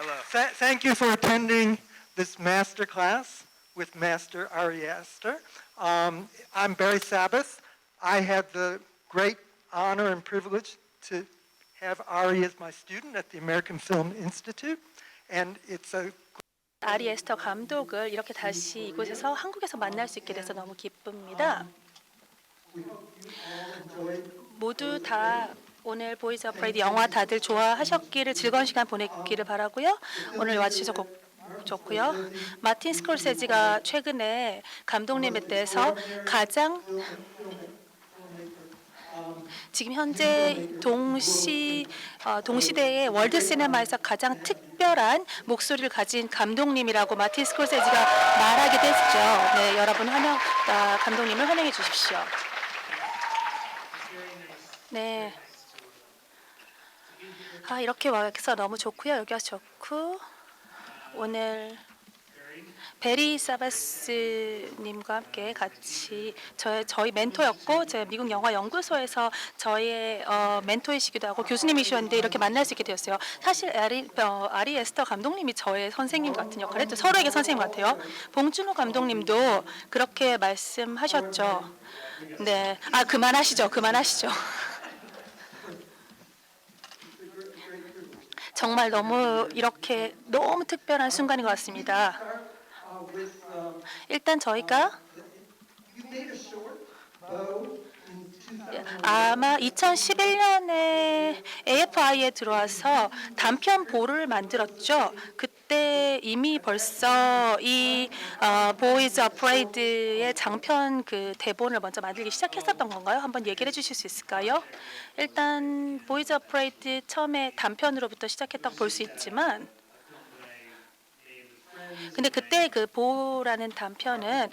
Hello. Thank you for attending this master class with Master Ari Aster. I'm Barry Sabbath. I had the great honor and privilege to have Ari as my student at the American Film Institute, and it's a 아리 에스터 감독을 이렇게 다시 이곳에서 한국에서 만날 수 있게 돼서 너무 기쁩니다. 모두 다 오늘 보이즈 오브 프레이드 영화 다들 좋아하셨기를 즐거운 시간 보냈기를 바라고요. 오늘 와주셔서 좋고요. 마틴 스콜세지가 최근에 감독님에 대해서 가장 지금 현재 동시대의 월드 시네마에서 가장 특별한 목소리를 가진 감독님이라고 마틴 스콜세지가 말하기도 했죠. 네, 여러분 감독님을 환영해 주십시오. 네. 이렇게 와서 너무 좋고요. 여기가 좋고 오늘 베리 사바스님과 함께 같이 저희 멘토였고 제가 미국 영화 연구소에서 저의 멘토이시기도 하고 교수님이셨는데 이렇게 만날 수 있게 되었어요. 사실 아리 에스터 감독님이 저의 선생님 같은 역할을 했죠. 서로에게 선생님 같아요. 봉준호 감독님도 그렇게 말씀하셨죠. 네, 그만하시죠. 정말 너무 특별한 순간인 것 같습니다. 일단 저희가 아마 2011년에 AFI에 들어와서 단편보를 만들었죠. 그때 이미 벌써 이 보이즈 어프레이드의 장편 그 대본을 먼저 만들기 시작했었던 건가요? 한번 얘기를 해주실 수 있을까요? 일단 보이즈 어프레이드 처음에 단편으로부터 시작했다고 볼 수 있지만 근데 그때 그 보라는 단편은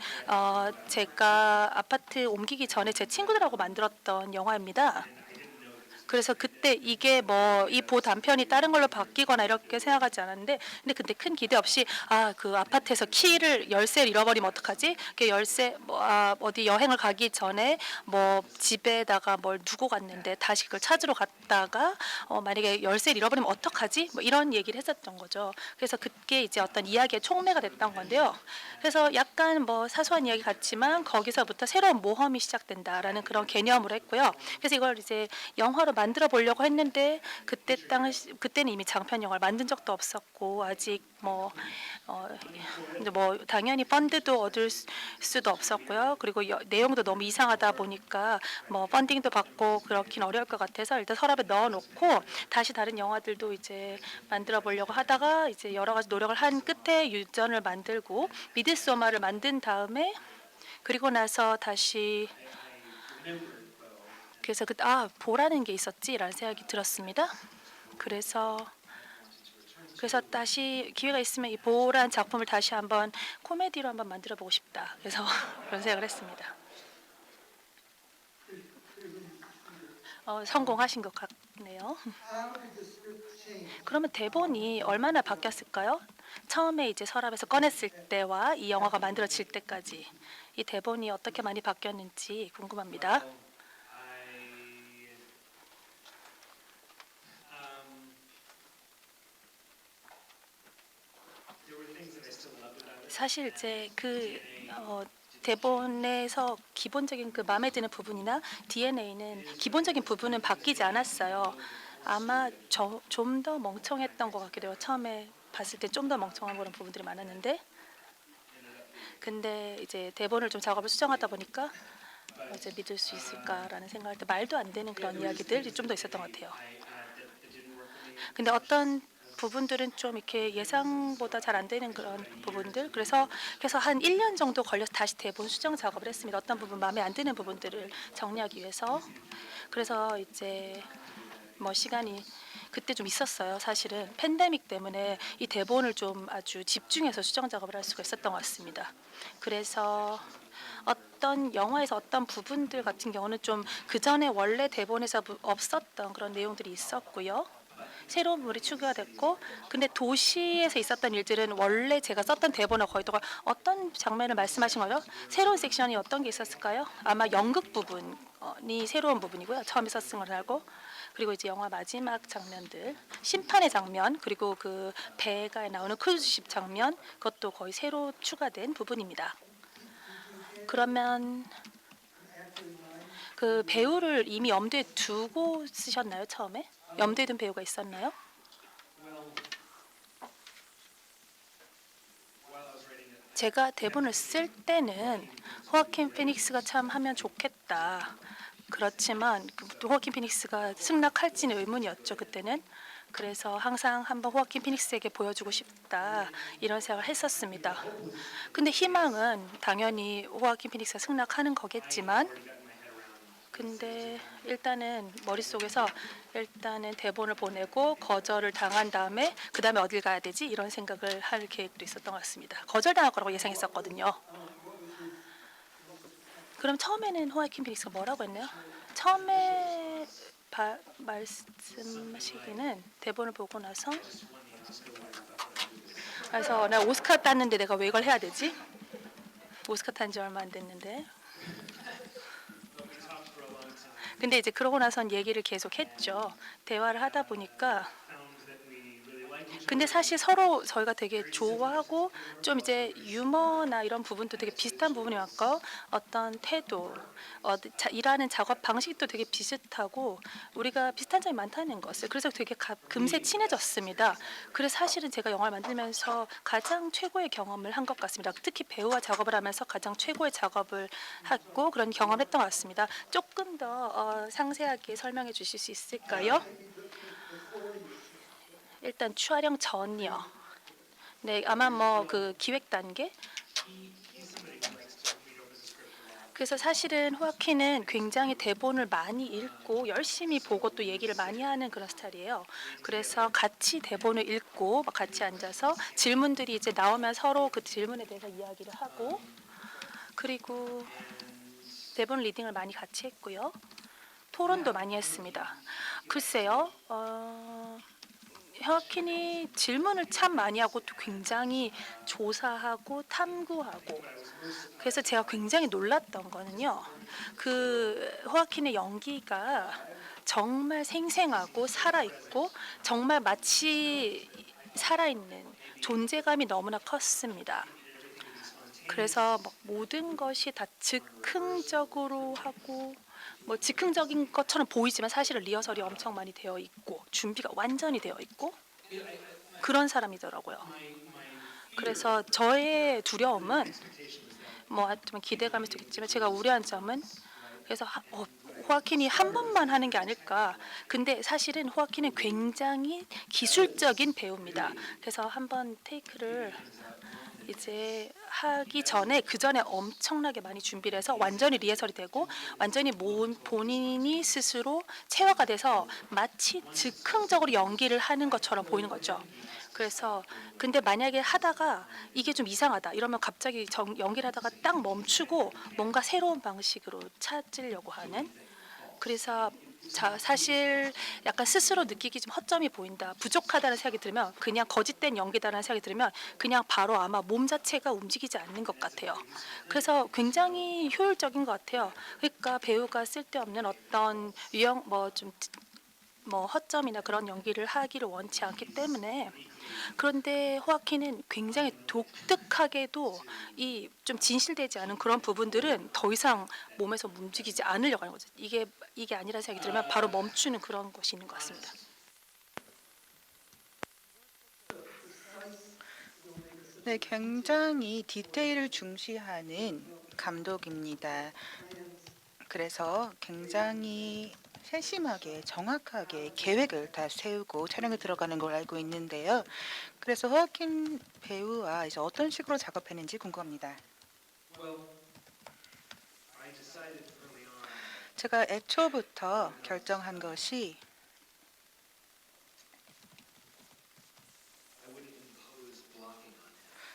제가 아파트 옮기기 전에 제 친구들하고 만들었던 영화입니다. 그래서 그때 이게 이 보 단편이 다른 걸로 바뀌거나 이렇게 생각하지 않았는데 근데 큰 기대 없이 그 아파트에서 열쇠를 잃어버리면 어떡하지? 그 열쇠 어디 여행을 가기 전에 집에다가 뭘 두고 갔는데 다시 그걸 찾으러 갔다가 만약에 열쇠를 잃어버리면 어떡하지? 이런 얘기를 했었던 거죠. 그래서 그게 이제 어떤 이야기의 촉매가 됐던 건데요. 그래서 약간 사소한 이야기 같지만 거기서부터 새로운 모험이 시작된다라는 그런 개념으로 했고요. 그래서 이걸 이제 영화로 만들어 보려고 했는데 그때는 이미 장편 영화를 만든 적도 없었고 아직 당연히 펀드도 얻을 수도 없었고요. 그리고 내용도 너무 이상하다 보니까 펀딩도 받고 그렇긴 어려울 것 같아서 일단 서랍에 넣어놓고 다시 다른 영화들도 이제 만들어 보려고 하다가 이제 여러 가지 노력을 한 끝에 유전을 만들고 미드소마를 만든 다음에 그리고 나서 다시 그래서 보라는 게 있었지라는 생각이 들었습니다. 그래서 다시 기회가 있으면 이 보라는 작품을 다시 한번 코미디로 한번 만들어 보고 싶다. 그래서 그런 생각을 했습니다. 성공하신 것 같네요. 그러면 대본이 얼마나 바뀌었을까요? 처음에 이제 서랍에서 꺼냈을 때와 이 영화가 만들어질 때까지 이 대본이 어떻게 많이 바뀌었는지 궁금합니다. 사실 이제 대본에서 기본적인 그 마음에 드는 부분이나 DNA는 기본적인 부분은 바뀌지 않았어요. 아마 좀 더 멍청했던 것 같기도 해요. 처음에 봤을 때 좀 더 멍청한 그런 부분들이 많았는데 근데 이제 대본을 좀 작업을 수정하다 보니까 이제 믿을 수 있을까라는 생각할 때 말도 안 되는 그런 이야기들이 좀 더 있었던 것 같아요. 근데 어떤 부분들은 좀 이렇게 예상보다 잘 안 되는 그런 부분들 그래서 한 1년 정도 걸려서 다시 대본 수정 작업을 했습니다. 어떤 부분 마음에 안 드는 부분들을 정리하기 위해서 그래서 이제 시간이 그때 좀 있었어요. 사실은 팬데믹 때문에 이 대본을 좀 아주 집중해서 수정 작업을 할 수가 있었던 것 같습니다. 그래서 어떤 영화에서 어떤 부분들 같은 경우는 좀 그 전에 원래 대본에서 없었던 그런 내용들이 있었고요. 새로운 부분이 추가가 됐고 근데 도시에서 있었던 일들은 원래 제가 썼던 대본과 거의 똑같아요. 어떤 장면을 말씀하신 거죠? 새로운 섹션이 어떤 게 있었을까요? 아마 연극 부분이 새로운 부분이고요. 처음에 썼은 걸 알고 그리고 이제 영화 마지막 장면들, 심판의 장면, 그리고 그 배가 나오는 크루즈십 장면, 그것도 거의 새로 추가된 부분입니다. 그러면 그 배우를 이미 염두에 두고 쓰셨나요, 처음에? 염두에 둔 배우가 있었나요? 제가 대본을 쓸 때는 호아킨 피닉스가 참 하면 좋겠다. 그렇지만 호아킨 피닉스가 승낙할지는 의문이었죠, 그때는. 그래서 항상 한번 호아킨 피닉스에게 보여주고 싶다 이런 생각을 했었습니다. 근데 희망은 당연히 호아킨 피닉스가 승낙하는 거겠지만, 근데 일단은 머릿속에서 일단은 대본을 보내고 거절을 당한 다음에 그 다음에 어딜 가야 되지 이런 생각을 할 계획도 있었던 것 같습니다. 거절당할 거라고 예상했었거든요. 그럼 처음에는 호아킨 피닉스가 뭐라고 했나요? 처음에 말씀하시기는 대본을 보고 나서, 그래서 나 오스카 땄는데 내가 왜 이걸 해야 되지? 오스카 탄 지 얼마 안 됐는데. 근데 이제 그러고 나선 얘기를 계속 했죠. 대화를 하다 보니까. 근데 사실 서로 저희가 되게 좋아하고 좀 이제 유머나 이런 부분도 되게 비슷한 부분이 많고, 어떤 태도, 일하는 작업 방식도 되게 비슷하고 우리가 비슷한 점이 많다는 것을, 그래서 되게 금세 친해졌습니다. 그래서 사실은 제가 영화를 만들면서 가장 최고의 경험을 한 것 같습니다. 특히 배우와 작업을 하면서 가장 최고의 작업을 했고 그런 경험을 했던 것 같습니다. 조금 더 상세하게 설명해 주실 수 있을까요? 일단 촬영 전이요. 네, 아마 뭐 그 기획 단계. 그래서 사실은 호아킨은 굉장히 대본을 많이 읽고 열심히 보고 또 얘기를 많이 하는 그런 스타일이에요. 그래서 같이 대본을 읽고 막 같이 앉아서 질문들이 이제 나오면 서로 그 질문에 대해서 이야기를 하고, 그리고 대본 리딩을 많이 같이 했고요. 토론도 많이 했습니다. 글쎄요. 호아킨이 질문을 참 많이 하고 또 굉장히 조사하고 탐구하고, 그래서 제가 굉장히 놀랐던 거는요, 그 호아킨의 연기가 정말 생생하고 살아있고 정말 마치 살아있는 존재감이 너무나 컸습니다. 그래서 막 모든 것이 다 즉흥적으로 하고, 뭐 즉흥적인 것처럼 보이지만 사실은 리허설이 엄청 많이 되어 있고 준비가 완전히 되어 있고 그런 사람이더라고요. 그래서 저의 두려움은, 뭐 좀 기대감일 수도 있지만 제가 우려한 점은, 그래서 호아킨이 한 번만 하는 게 아닐까. 근데 사실은 호아킨은 굉장히 기술적인 배우입니다. 그래서 한번 테이크를 이제 하기 전에 그 전에 엄청나게 많이 준비를 해서 완전히 리허설이 되고 완전히 본인이 스스로 체화가 돼서 마치 즉흥적으로 연기를 하는 것처럼 보이는 거죠. 그래서 근데 만약에 하다가 이게 좀 이상하다 이러면 갑자기 연기를 하다가 딱 멈추고 뭔가 새로운 방식으로 찾으려고 하는, 그래서 사실 약간 스스로 느끼기 좀 허점이 보인다, 부족하다는 생각이 들면, 그냥 거짓된 연기다라는 생각이 들면 그냥 바로 아마 몸 자체가 움직이지 않는 것 같아요. 그래서 굉장히 효율적인 것 같아요. 그러니까 배우가 쓸데없는 어떤 유형 뭐 허점이나 그런 연기를 하기를 원치 않기 때문에. 그런데 호아킨은 굉장히 독특하게도 이 좀 진실되지 않은 그런 부분들은 더 이상 몸에서 움직이지 않으려고 하는 거죠. 이게 아니라는 생각이 들면 바로 멈추는 그런 것이 있는 것 같습니다. 네, 굉장히 디테일을 중시하는 감독입니다. 그래서 굉장히 세심하게 정확하게 계획을 다 세우고 촬영에 들어가는 걸 알고 있는데요. 그래서 호아킨 배우와 이제 어떤 식으로 작업했는지 궁금합니다. 제가 애초부터 결정한 것이,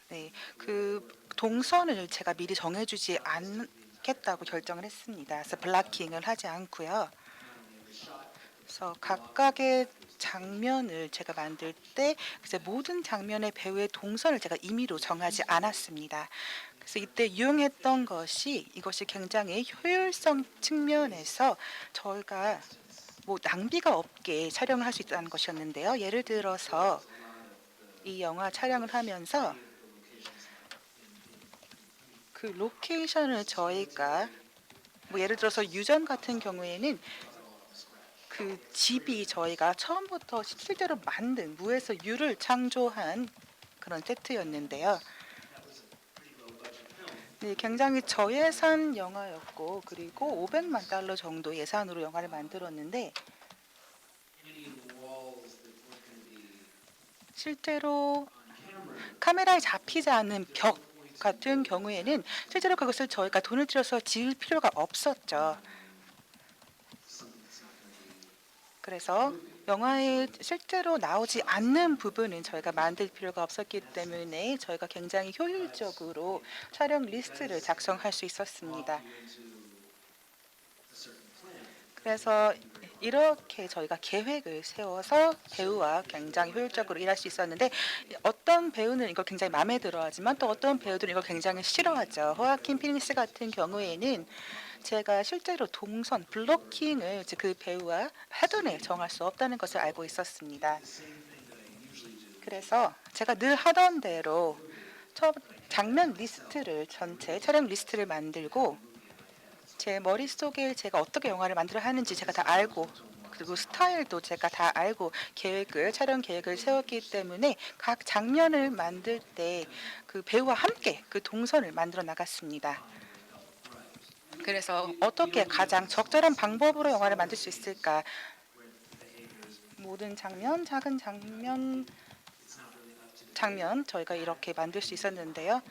네, 그 동선을 제가 미리 정해주지 않겠다고 결정을 했습니다. 그래서 블락킹을 하지 않고요. 그래서 각각의 장면을 제가 만들 때 이제 모든 장면의 배우의 동선을 제가 임의로 정하지 않았습니다. 그래서 이때 이용했던 것이, 이것이 굉장히 효율성 측면에서 저희가 뭐 낭비가 없게 촬영을 할 수 있다는 것이었는데요. 예를 들어서 이 영화 촬영을 하면서 그 로케이션을 저희가 뭐 예를 들어서 유전 같은 경우에는 그 집이 저희가 처음부터 실제로 만든 무에서 유를 창조한 그런 세트였는데요. 네, 굉장히 저예산 영화였고 그리고 500만 달러 정도 예산으로 영화를 만들었는데 실제로 카메라에 잡히지 않는 벽 같은 경우에는 실제로 그것을 저희가 돈을 들여서 지을 필요가 없었죠. 그래서 영화에 실제로 나오지 않는 부분은 저희가 만들 필요가 없었기 때문에 저희가 굉장히 효율적으로 촬영 리스트를 작성할 수 있었습니다. 그래서 이렇게 저희가 계획을 세워서 배우와 굉장히 효율적으로 일할 수 있었는데 어떤 배우는 이걸 굉장히 마음에 들어하지만 또 어떤 배우들은 이걸 굉장히 싫어하죠. 호아킨 피닉스 같은 경우에는 제가 실제로 동선 블로킹을 이제 그 배우와 패턴을 정할 수 없다는 것을 알고 있었습니다. 그래서 제가 늘 하던 대로 첫 장면 리스트를 전체 촬영 리스트를 만들고 제 머릿속에 제가 어떻게 영화를 만들어 하는지 제가 다 알고 그리고 스타일도 제가 다 알고 촬영 계획을 세웠기 때문에 각 장면을 만들 때 그 배우와 함께 그 동선을 만들어 나갔습니다. 그래서 어떻게 가장 적절한 방법으로 영화를 만들 수 있을까? 모든 장면, 작은 장면 저희가 이렇게 만들 수 있었는데요.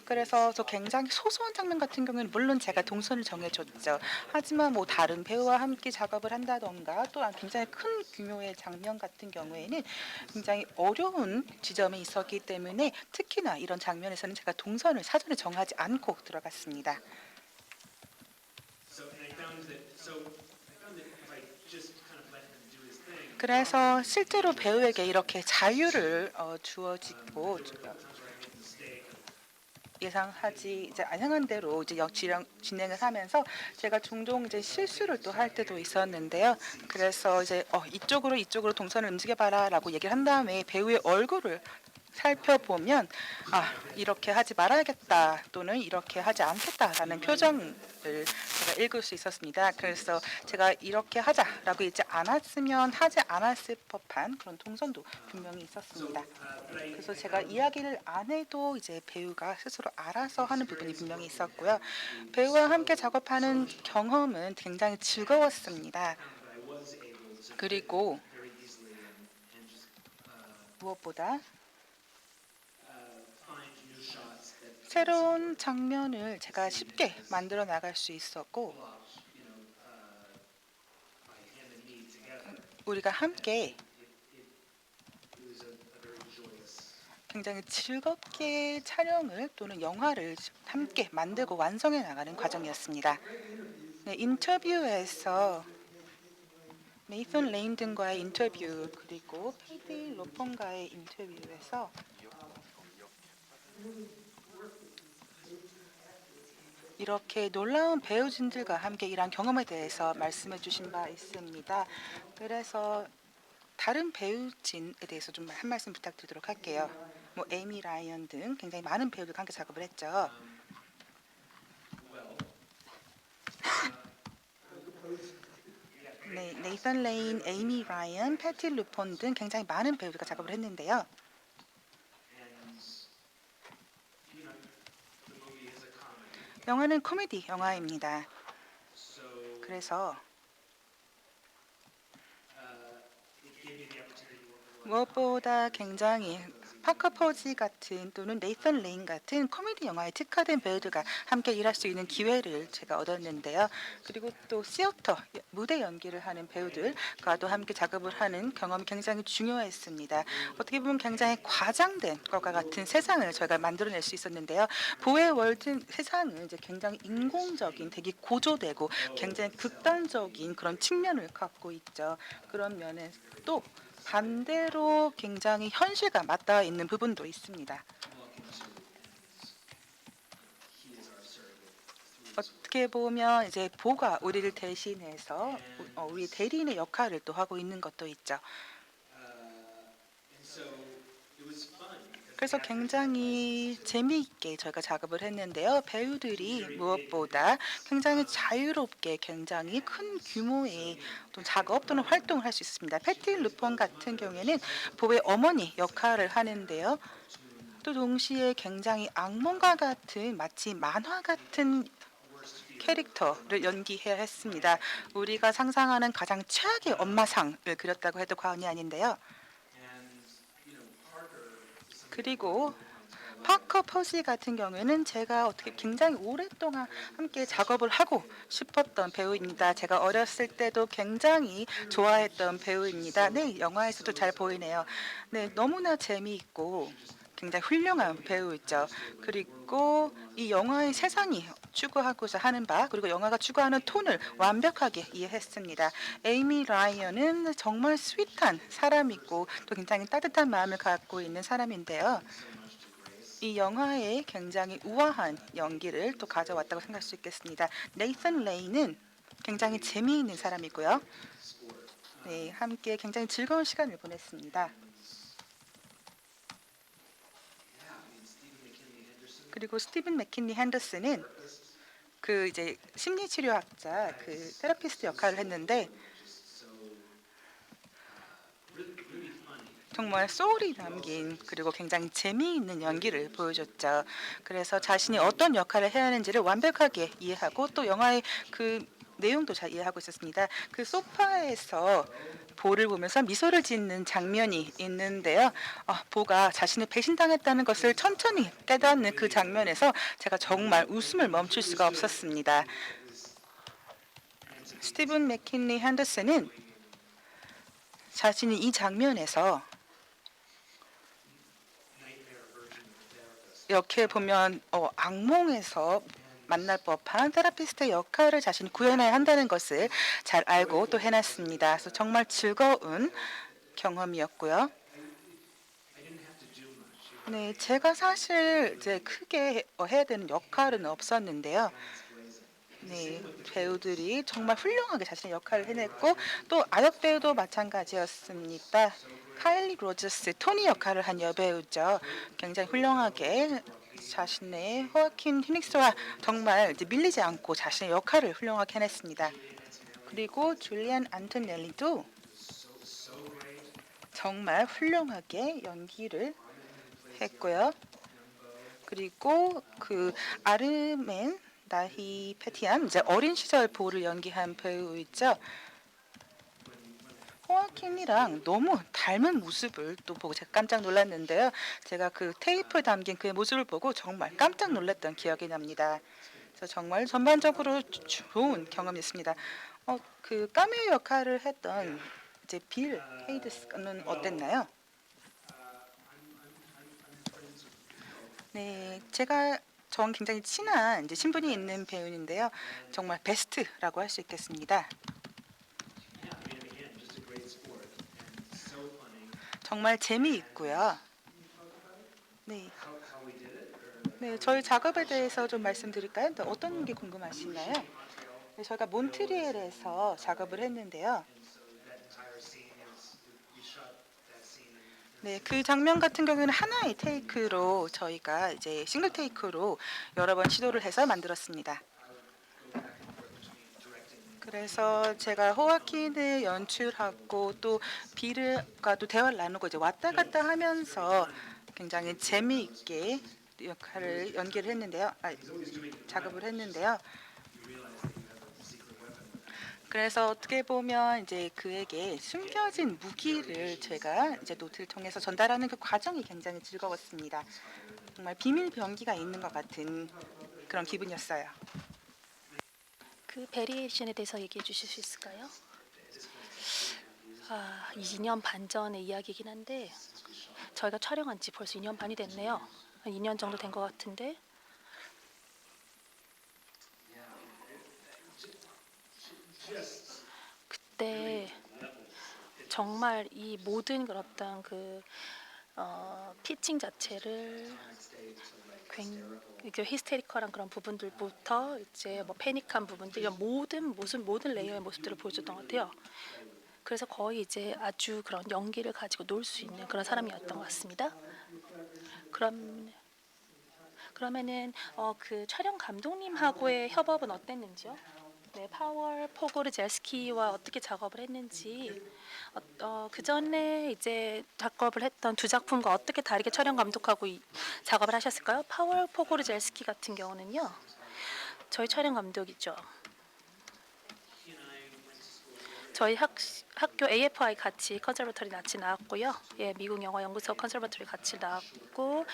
그래서 저 굉장히 소소한 장면 같은 경우는 물론 제가 동선을 정해줬죠. 하지만 뭐 다른 배우와 함께 작업을 한다던가 또한 굉장히 큰 규모의 장면 같은 경우에는 굉장히 어려운 지점이 있었기 때문에 특히나 이런 장면에서는 제가 동선을 사전에 정하지 않고 들어갔습니다. 그래서 실제로 배우에게 이렇게 자유를 주어지고 예상하지 이제 예상한 대로 이제 진행을 하면서 제가 종종 이제 실수를 또 할 때도 있었는데요. 그래서 이제 이쪽으로 동선을 움직여봐라라고 얘기를 한 다음에 배우의 얼굴을 살펴보면 아 이렇게 하지 말아야겠다 또는 이렇게 하지 않겠다라는 표정을 제가 읽을 수 있었습니다. 그래서 제가 이렇게 하자라고 이제 않았으면 하지 않았을 법한 그런 동선도 분명히 있었습니다. 그래서 제가 이야기를 안 해도 이제 배우가 스스로 알아서 하는 부분이 분명히 있었고요. 배우와 함께 작업하는 경험은 굉장히 즐거웠습니다. 그리고 무엇보다 새로운 장면을 제가 쉽게 만들어 나갈 수 있었고 우리가 함께 굉장히 즐겁게 촬영을 또는 영화를 함께 만들고 완성해 나가는 과정이었습니다. 네, 인터뷰에서 네이선 레인 등과의 인터뷰 그리고 패티 로폰과의 인터뷰에서 이렇게 놀라운 배우진들과 함께 일한 경험에 대해서 말씀해 주신 바 있습니다. 그래서 다른 배우진에 대해서 좀 한 말씀 부탁드리도록 할게요. 뭐 에이미 라이언 등 굉장히 많은 배우들과 함께 작업을 했죠. 네, 네이선 레인, 에이미 라이언, 패티 루폰 등 굉장히 많은 배우들과 작업을 했는데요. 영화는 코미디 영화입니다. 그래서 무엇보다 굉장히 파커 포지 같은 또는 네이선 레인 같은 코미디 영화에 특화된 배우들과 함께 일할 수 있는 기회를 제가 얻었는데요. 그리고 또 시어터 무대 연기를 하는 배우들과도 함께 작업을 하는 경험이 굉장히 중요했습니다. 어떻게 보면 굉장히 과장된 것과 같은 세상을 저희가 만들어낼 수 있었는데요. 보의 월드 세상은 이제 굉장히 인공적인, 되게 고조되고 굉장히 극단적인 그런 측면을 갖고 있죠. 그런 면에 또 반대로 굉장히 현실과 맞닿아 있는 부분도 있습니다. 어떻게 보면 이제 보가 우리를 대신해서 우리 대리인의 역할을 또 하고 있는 것도 있죠. 그래서 굉장히 재미있게 저희가 작업을 했는데요. 배우들이 무엇보다 굉장히 자유롭게 굉장히 큰 규모의 어떤 작업 또는 활동을 할 수 있습니다. 패티 루폰 같은 경우에는 보의 어머니 역할을 하는데요. 또 동시에 굉장히 악몽과 같은 마치 만화 같은 캐릭터를 연기해야 했습니다. 우리가 상상하는 가장 최악의 엄마상을 그렸다고 해도 과언이 아닌데요. 그리고 파커 퍼시 같은 경우에는 제가 어떻게 굉장히 오랫동안 함께 작업을 하고 싶었던 배우입니다. 제가 어렸을 때도 굉장히 좋아했던 배우입니다. 네, 영화에서도 잘 보이네요. 네, 너무나 재미있고 굉장히 훌륭한 배우였죠. 그리고 이 영화의 세상이 추구하고자 하는 바 그리고 영화가 추구하는 톤을 완벽하게 이해했습니다. 에이미 라이언은 정말 스윗한 사람이고 또 굉장히 따뜻한 마음을 갖고 있는 사람인데요. 이 영화에 굉장히 우아한 연기를 또 가져왔다고 생각할 수 있겠습니다. 네이선 레이는 굉장히 재미있는 사람이고요. 네, 함께 굉장히 즐거운 시간을 보냈습니다. 그리고 스티븐 맥킨리 핸더슨은 그 이제 심리치료학자 그 테라피스트 역할을 했는데 정말 소울이 담긴 그리고 굉장히 재미있는 연기를 보여줬죠. 그래서 자신이 어떤 역할을 해야 하는지를 완벽하게 이해하고 또 영화의 그 내용도 잘 이해하고 있었습니다. 그 소파에서 보를 보면서 미소를 짓는 장면이 있는데요. 보가 자신을 배신당했다는 것을 천천히 깨닫는 그 장면에서 제가 정말 웃음을 멈출 수가 없었습니다. 스티븐 맥킨리 핸더슨은 자신이 이 장면에서 이렇게 보면 악몽에서 만날 법한 테라피스트의 역할을 자신이 구현해야 한다는 것을 잘 알고 또 해냈습니다. 그래서 정말 즐거운 경험이었고요. 네, 제가 사실 이제 크게 해야 되는 역할은 없었는데요. 네, 배우들이 정말 훌륭하게 자신의 역할을 해냈고 또 아역 배우도 마찬가지였습니다. 카일리 로저스, 토니 역할을 한 여배우죠. 굉장히 훌륭하게 자신의 호아킨 피닉스와 정말 이제 밀리지 않고 자신의 역할을 훌륭하게 해냈습니다. 그리고 줄리안 안토넬리도 정말 훌륭하게 연기를 했고요. 그리고 그 아르멘 나히 페티안 이제 어린 시절 보를 연기한 배우 있죠. 호아킨이랑 너무 닮은 모습을 또 보고 제가 깜짝 놀랐는데요. 제가 그 테이프에 담긴 그의 모습을 보고 정말 깜짝 놀랐던 기억이 납니다. 그래서 정말 전반적으로 좋은 경험이었습니다. 그 까메오 역할을 했던 이제 빌 헤이드스는 어땠나요? 네, 전 굉장히 친한 이제 신분이 있는 배우인데요. 정말 베스트라고 할 수 있겠습니다. 정말 재미있고요. 네. 네, 저희 작업에 대해서 좀 말씀드릴까요? 또 어떤 게 궁금하신가요? 네, 저희가 몬트리올에서 작업을 했는데요. 네, 그 장면 같은 경우에는 하나의 테이크로 저희가 이제 싱글 테이크로 여러 번 시도를 해서 만들었습니다. 그래서 제가 호아킨을 연출하고 또 비르과도 대화를 나누고 이제 왔다 갔다 하면서 굉장히 재미있게 역할을 연기를 했는데요. 작업을 했는데요. 그래서 어떻게 보면 이제 그에게 숨겨진 무기를 제가 이제 노트를 통해서 전달하는 그 과정이 굉장히 즐거웠습니다. 정말 비밀 병기가 있는 것 같은 그런 기분이었어요. 그 베리에이션에 대해서 얘기해 주실 수 있을까요? 2년 반 전의 이야기이긴 한데 저희가 촬영한 지 벌써 2년 반이 됐네요. 한 2년 정도 된 것 같은데 그때 정말 이 모든 그런 어떤 그 피칭 자체를 이게 히스테리컬한 그런 부분들부터 이제 뭐 패닉한 부분들 이런 모든 레이어의 모습들을 보여줬던 것 같아요. 그래서 거의 이제 아주 그런 연기를 가지고 놀 수 있는 그런 사람이었던 것 같습니다. 그러면은 그 촬영 감독님하고의 협업은 어땠는지요? 네, 파월 포고르젤스키와 어떻게 작업을 했는지, 그 전에 이제 작업을 했던 두 작품과 어떻게 다르게 촬영 감독하고 작업을 하셨을까요? 파월 포고르젤스키 같은 경우는요, 저희 촬영 감독이죠. 저희 학교 AFI 같이 컨ser버터리 같이 나왔고요. 예, 미국 영화 연구소 컨ser버터리 같이 나왔고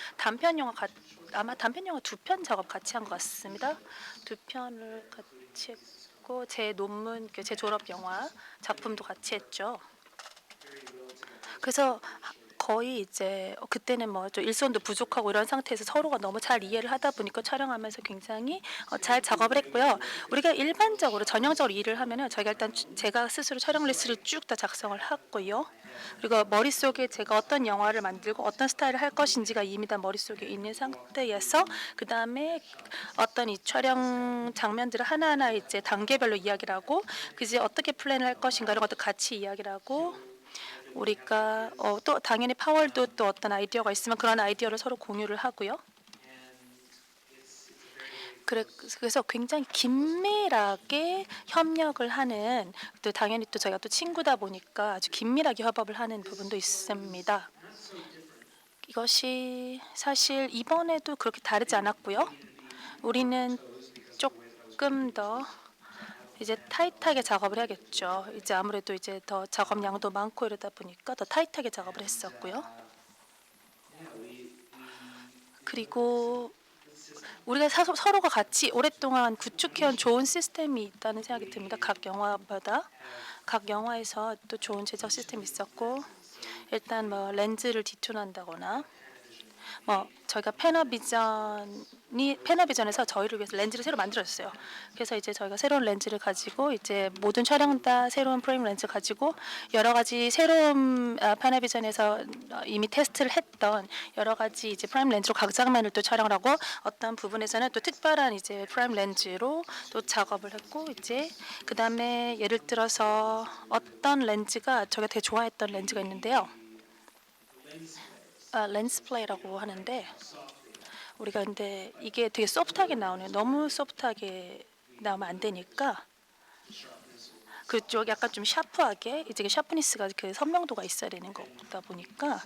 아마 단편 영화 두 편 작업 같이 한 것 같습니다. 두 편을 같이 했고 제 논문 제 졸업 영화 작품도 같이 했죠. 그래서 거의 이제 그때는 뭐 좀 일손도 부족하고 이런 상태에서 서로가 너무 잘 이해를 하다 보니까 촬영하면서 굉장히 잘 작업을 했고요. 우리가 일반적으로 전형적으로 일을 하면은 저희가 일단 제가 스스로 촬영 리스트를 쭉 다 작성을 하고요. 그리고 머릿속에 제가 어떤 영화를 만들고 어떤 스타일을 할 것인지가 이미 다 머릿속에 있는 상태에서 그다음에 어떤 이 촬영 장면들을 하나하나 이제 단계별로 이야기를 하고 그제 어떻게 플랜을 할 것인가 이런 것도 같이 이야기를 하고 우리가 또 당연히 파월도 또 어떤 아이디어가 있으면 그런 아이디어를 서로 공유를 하고요. 그래서 굉장히 긴밀하게 협력을 하는 또 당연히 또 저희가 또 친구다 보니까 아주 긴밀하게 협업을 하는 부분도 있습니다. 이것이 사실 이번에도 그렇게 다르지 않았고요. 우리는 조금 더 이제 타이트하게 작업을 해야겠죠. 이제 아무래도 이제 더 작업량도 많고 이러다 보니까 더 타이트하게 작업을 했었고요. 그리고 우리가 서로가 같이 오랫동안 구축해온 좋은 시스템이 있다는 생각이 듭니다. 각 영화마다 각 영화에서 또 좋은 제작 시스템이 있었고 일단 뭐 렌즈를 디튠한다거나 뭐 저희가 패너비전에서 저희를 위해서 렌즈를 새로 만들었어요. 그래서 이제 저희가 새로운 렌즈를 가지고 이제 모든 촬영 다 새로운 프레임 렌즈 가지고 여러 가지 새로운 패너비전에서 이미 테스트를 했던 여러 가지 이제 프라임 렌즈로 각 장면을 또 촬영을 하고 어떤 부분에서는 또 특별한 이제 프라임 렌즈로 또 작업을 했고 이제 그 다음에 예를 들어서 어떤 렌즈가 저희가 되게 좋아했던 렌즈가 있는데요. 렌스 플레이라고 하는데 우리가 근데 이게 되게 소프트하게 나오네요. 너무 소프트하게 나오면 안 되니까 그쪽 약간 좀 샤프하게 이제 샤프니스가 그 선명도가 있어야 되는 거다 보니까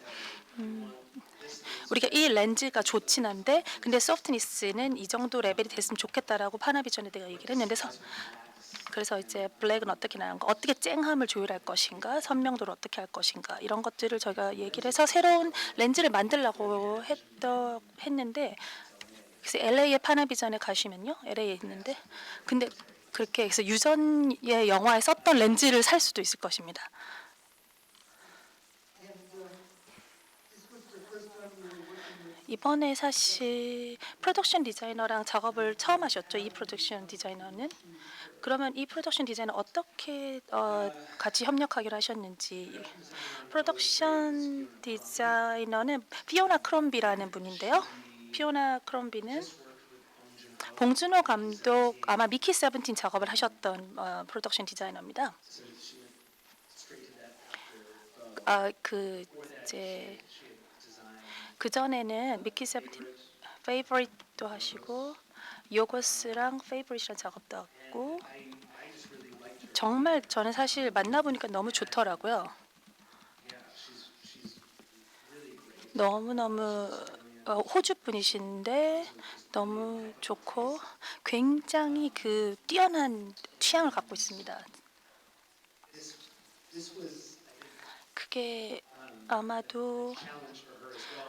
우리가 이 렌즈가 좋진 한데 근데 소프트니스는 이 정도 레벨이 됐으면 좋겠다라고 파나비전에 내가 얘기를 했는데 그래서 이제 블랙은 어떻게 나는 거, 어떻게 쨍함을 조율할 것인가, 선명도를 어떻게 할 것인가 이런 것들을 저희가 얘기를 해서 새로운 렌즈를 만들려고 했는데 그래서 LA의 파나비전에 가시면요, LA에 있는데 근데 그렇게 해서 유전의 영화에 썼던 렌즈를 살 수도 있을 것입니다. 이번에 사실 프로덕션 디자이너랑 작업을 처음 하셨죠. 이 프로덕션 디자이너는. 그러면 이 프로덕션 디자이너 어떻게 같이 협력하기로 하셨는지. 프로덕션 디자이너는 피오나 크롬비라는 분인데요. 피오나 크롬비는 봉준호 감독 아마 미키 세븐틴 작업을 하셨던 프로덕션 디자이너입니다. 그 이제 그 전에는 미키 세븐틴 페이보릿도 하시고 요거스랑 페이보릿이랑 작업도 하고 정말 저는 사실 만나보니까 너무 좋더라고요. 너무너무 호주 분이신데 너무 좋고 굉장히 그 뛰어난 취향을 갖고 있습니다. 그게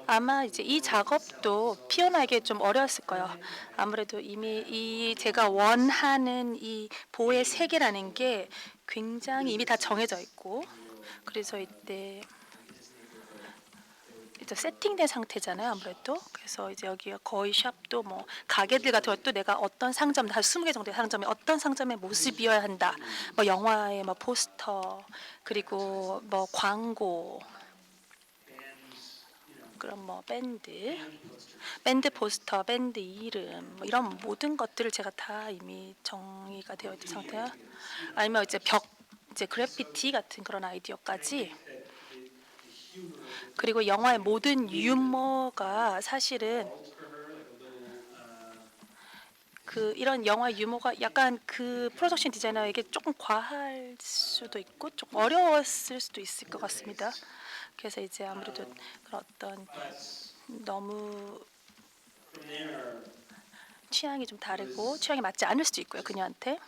아마 이제 이 작업도 피오나에게 좀 어려웠을 거예요. 아무래도 이미 이 제가 원하는 이 보의 색이라는 게 굉장히 이미 다 정해져 있고 그래서 이때 이제 세팅된 상태잖아요. 아무래도 그래서 이제 여기가 거의 샵도 뭐 가게들 같은 것도 내가 어떤 상점 한 20개 정도의 상점에 어떤 상점의 모습이어야 한다. 뭐 영화의 뭐 포스터 그리고 뭐 광고 그런 뭐 밴드 포스터, 밴드 이름 뭐 이런 모든 것들을 제가 다 이미 정의가 되어 있는 상태야. 아니면 이제 이제 그래피티 같은 그런 아이디어까지. 그리고 영화의 모든 유머가 사실은 이런 영화 유머가 약간 그 프로덕션 디자이너에게 조금 과할 수도 있고 조금 어려웠을 수도 있을 것 같습니다. 그래서 이제 아무래도 그런 어떤 너무 취향이 좀 다르고 취향이 맞지 않을 수도 있고요, 그녀한테.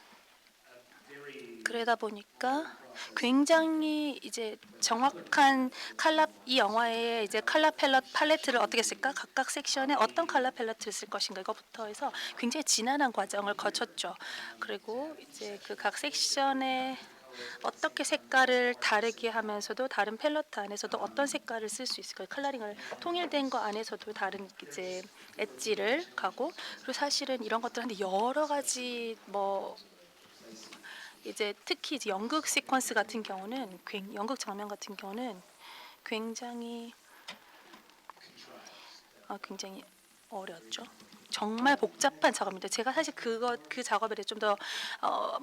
그러다 보니까 굉장히 이제 정확한 이 영화의 이제 컬러 팔레트를 어떻게 쓸까? 각각 섹션에 어떤 컬러 팔레트를 쓸 것인가 이거부터 해서 굉장히 지난한 과정을 거쳤죠. 그리고 이제 그 각 섹션에 어떻게 색깔을 다르게 하면서도 다른 팰러트 안에서도 어떤 색깔을 쓸 수 있을까? 컬러링을 통일된 거 안에서도 다른 이제 엣지를 가고 그리고 사실은 이런 것들 한데 여러 가지 뭐 이제 특히 이제 연극 시퀀스 같은 경우는 연극 장면 같은 경우는 굉장히 굉장히 어렵죠. 정말 복잡한 작업입니다. 제가 사실 그 작업에 대해 좀 더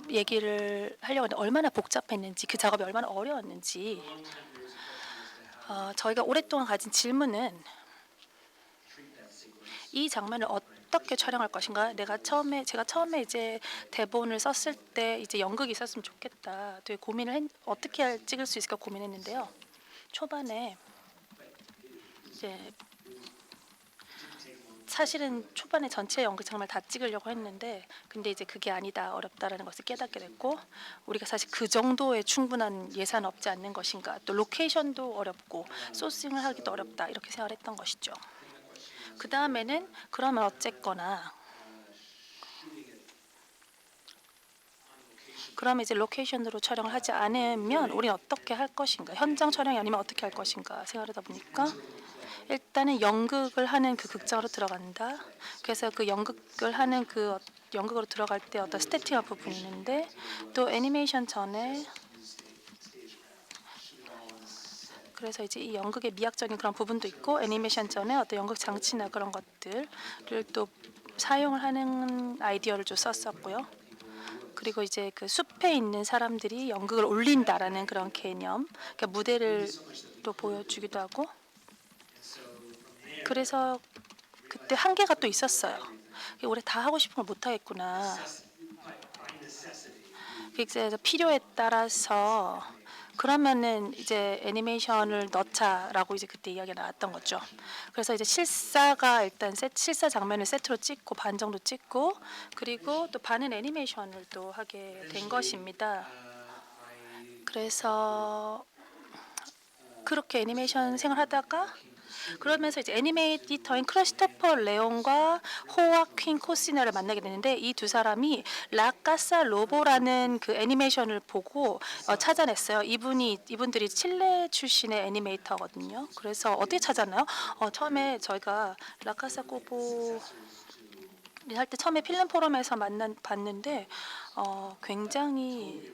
얘기를 하려고 하는데 얼마나 복잡했는지 그 작업이 얼마나 어려웠는지 저희가 오랫동안 가진 질문은 이 장면을 어떻게 촬영할 것인가? 제가 처음에 이제 대본을 썼을 때 이제 연극이 있었으면 좋겠다. 되게 어떻게 찍을 수 있을까 고민했는데요. 초반에 이제 사실은 초반에 전체 연극 장면을 다 찍으려고 했는데 근데 이제 그게 아니다 어렵다라는 것을 깨닫게 됐고 우리가 사실 그 정도의 충분한 예산 없지 않는 것인가 또 로케이션도 어렵고 소싱을 하기도 어렵다 이렇게 생각을 했던 것이죠. 그 다음에는 그러면 어쨌거나 그러면 이제 로케이션으로 촬영을 하지 않으면 우리는 어떻게 할 것인가 현장 촬영이 아니면 어떻게 할 것인가 생각하다 보니까 일단은 연극을 하는 그 극장으로 들어간다. 그래서 그 연극으로 들어갈 때 어떤 스태팅한 부분이 있는데 또 애니메이션 전에 그래서 이제 이 연극의 미학적인 그런 부분도 있고 애니메이션 전에 어떤 연극 장치나 그런 것들을 또 사용을 하는 아이디어를 좀 썼었고요. 그리고 이제 그 숲에 있는 사람들이 연극을 올린다라는 그런 개념, 그러니까 무대를 또 보여주기도 하고 그래서 그때 한계가 또 있었어요. 올해 다 하고 싶은 걸 못 하겠구나. 그래서 필요에 따라서 그러면은 이제 애니메이션을 넣자라고 이제 그때 이야기가 나왔던 거죠. 그래서 이제 실사가 일단 실사 장면을 세트로 찍고 반 정도 찍고 그리고 또 반은 애니메이션을 또 하게 된 것입니다. 그래서 그렇게 애니메이션 생활하다가 그러면서 이제 애니메이터인 크리스토퍼 레온과 호아퀸 코시나를 만나게 되는데 이 두 사람이 라카사 로보라는 그 애니메이션을 보고 찾아냈어요. 이분들이 칠레 출신의 애니메이터거든요. 그래서 어떻게 찾았나요? 처음에 저희가 라카사 로보 할 때 처음에 필름 포럼에서 봤는데 굉장히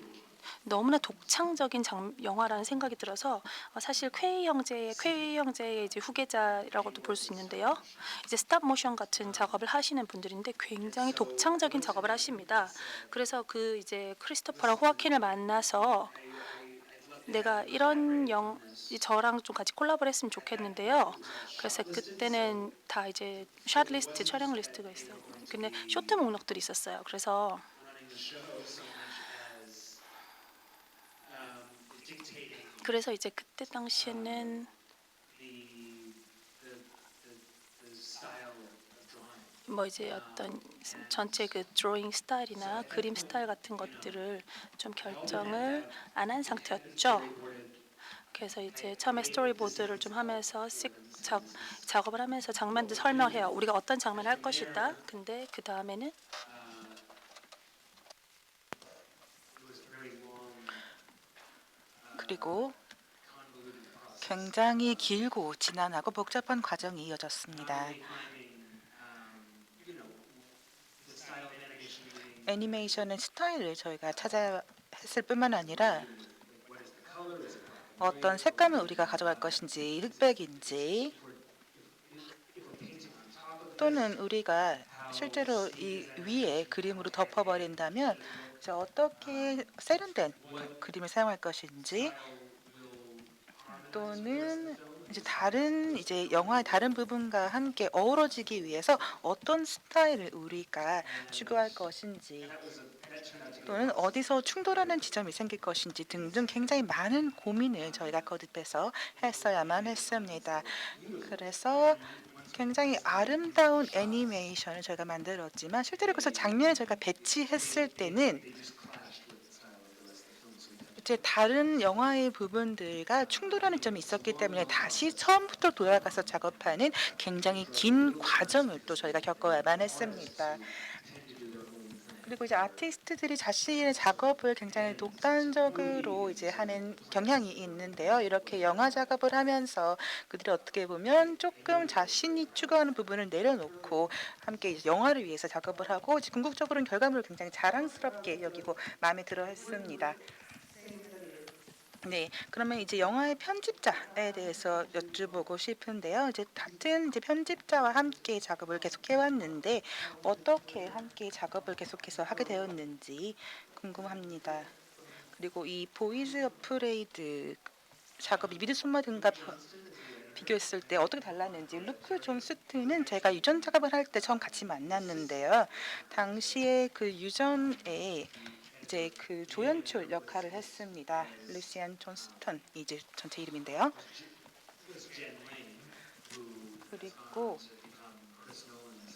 너무나 독창적인 영화라는 생각이 들어서 사실 퀘이 형제의 이제 후계자라고도 볼 수 있는데요. 이제 스탑 모션 같은 작업을 하시는 분들인데 굉장히 독창적인 작업을 하십니다. 그래서 그 이제 크리스토퍼랑 호아킨을 만나서 내가 저랑 좀 같이 콜라보를 했으면 좋겠는데요. 그래서 그때는 다 이제 샷 리스트, 촬영 리스트가 있어요. 근데 쇼트 목록들이 있었어요. 그래서 이제 그때 당시에는 뭐 이제 어떤 전체 그 드로잉 스타일이나 그림 스타일 같은 것들을 좀 결정을 안 한 상태였죠. 그래서 이제 처음에 스토리보드를 좀 하면서 작업을 하면서 장면들 설명해요. 우리가 어떤 장면을 할 것이다. 근데 그 다음에는 그리고 굉장히 길고 지난하고 복잡한 과정이 이어졌습니다. 애니메이션의 스타일을 저희가 찾아 했을 뿐만 아니라 어떤 색감을 우리가 가져갈 것인지 흑백인지 또는 우리가 실제로 이 위에 그림으로 덮어버린다면 이제 어떻게 세련된 그림을 사용할 것인지, 또는 이제 다른 이제 영화의 다른 부분과 함께 어우러지기 위해서 어떤 스타일을 우리가 추구할 것인지, 또는 어디서 충돌하는 지점이 생길 것인지 등등 굉장히 많은 고민을 저희가 거듭해서 했어야만 했습니다. 그래서 굉장히 아름다운 애니메이션을 저희가 만들었지만 실제로 그래서 장면을 저희가 배치했을 때는 이제 다른 영화의 부분들과 충돌하는 점이 있었기 때문에 다시 처음부터 돌아가서 작업하는 굉장히 긴 과정을 또 저희가 겪어야만 했습니다. 그리고 이제 아티스트들이 자신의 작업을 굉장히 독단적으로 이제 하는 경향이 있는데요. 이렇게 영화 작업을 하면서 그들이 어떻게 보면 조금 자신이 추구하는 부분을 내려놓고 함께 이제 영화를 위해서 작업을 하고 이제 궁극적으로는 결과물을 굉장히 자랑스럽게 여기고 마음에 들어 했습니다. 네, 그러면 이제 영화의 편집자에 대해서 여쭤보고 싶은데요. 이제 같은 이제 편집자와 함께 작업을 계속 해왔는데 어떻게 함께 작업을 계속해서 하게 되었는지 궁금합니다. 그리고 이 보이즈 어프레이드 작업이 미드소마 등과 비교했을 때 어떻게 달랐는지. 루크 존스트는 제가 유전 작업을 할 때 처음 같이 만났는데요. 당시에 그 유전에 이제 그 조연출 역할을 했습니다. 루시안 존스턴 이제 전체 이름인데요. 그리고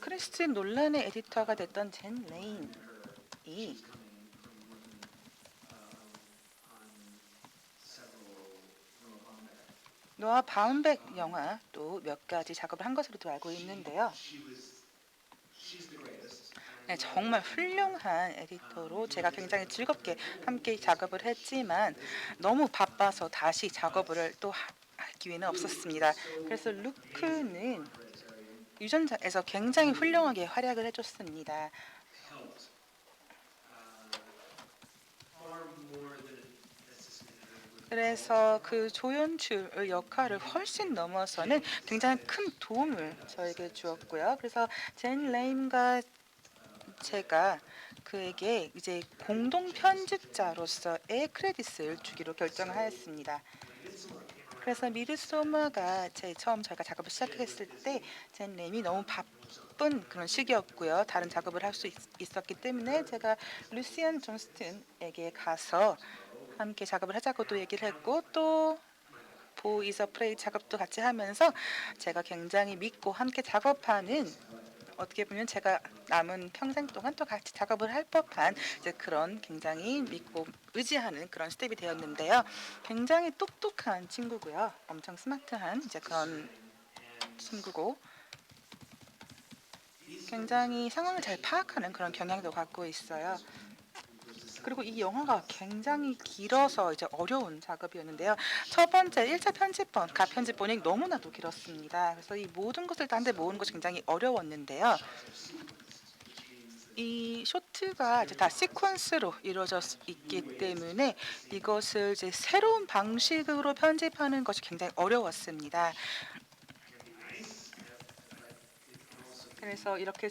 크리스틴 논란의 에디터가 됐던 젠 레인이 노아 바움백 영화 또 몇 가지 작업을 한 것으로도 알고 있는데요. 네, 정말 훌륭한 에디터로 제가 굉장히 즐겁게 함께 작업을 했지만 너무 바빠서 다시 작업을 또 할 기회는 없었습니다. 그래서 루크는 유전자에서 굉장히 훌륭하게 활약을 해줬습니다. 그래서 그 조연출 역할을 훨씬 넘어서는 굉장히 큰 도움을 저에게 주었고요. 그래서 젠 레임과 제가 그에게 이제 공동 편집자로서의 크레딧을 주기로 결정하였습니다. 그래서 미드소마가 제 처음 저희가 작업을 시작했을 때 젠 레임이 너무 바쁜 그런 시기였고요. 다른 작업을 할 수 있었기 때문에 제가 루시안 존스튼에게 가서 함께 작업을 하자고도 얘기를 했고, 또 보이즈 어프레이드 작업도 같이 하면서 제가 굉장히 믿고 함께 작업하는, 어떻게 보면 제가 남은 평생 동안 또 같이 작업을 할 법한 이제 그런 굉장히 믿고 의지하는 그런 스텝이 되었는데요. 굉장히 똑똑한 친구고요. 엄청 스마트한 이제 그런 친구고 굉장히 상황을 잘 파악하는 그런 경향도 갖고 있어요. 그리고 이 영화가 굉장히 길어서 이제 어려운 작업이었는데요. 첫 번째 1차 편집본, 가편집본이 너무나도 길었습니다. 그래서 이 모든 것을 다 한데 모으는 것이 굉장히 어려웠는데요. 이 쇼트가 이제 다 시퀀스로 이루어져 있기 때문에 이것을 이제 새로운 방식으로 편집하는 것이 굉장히 어려웠습니다. 그래서 이렇게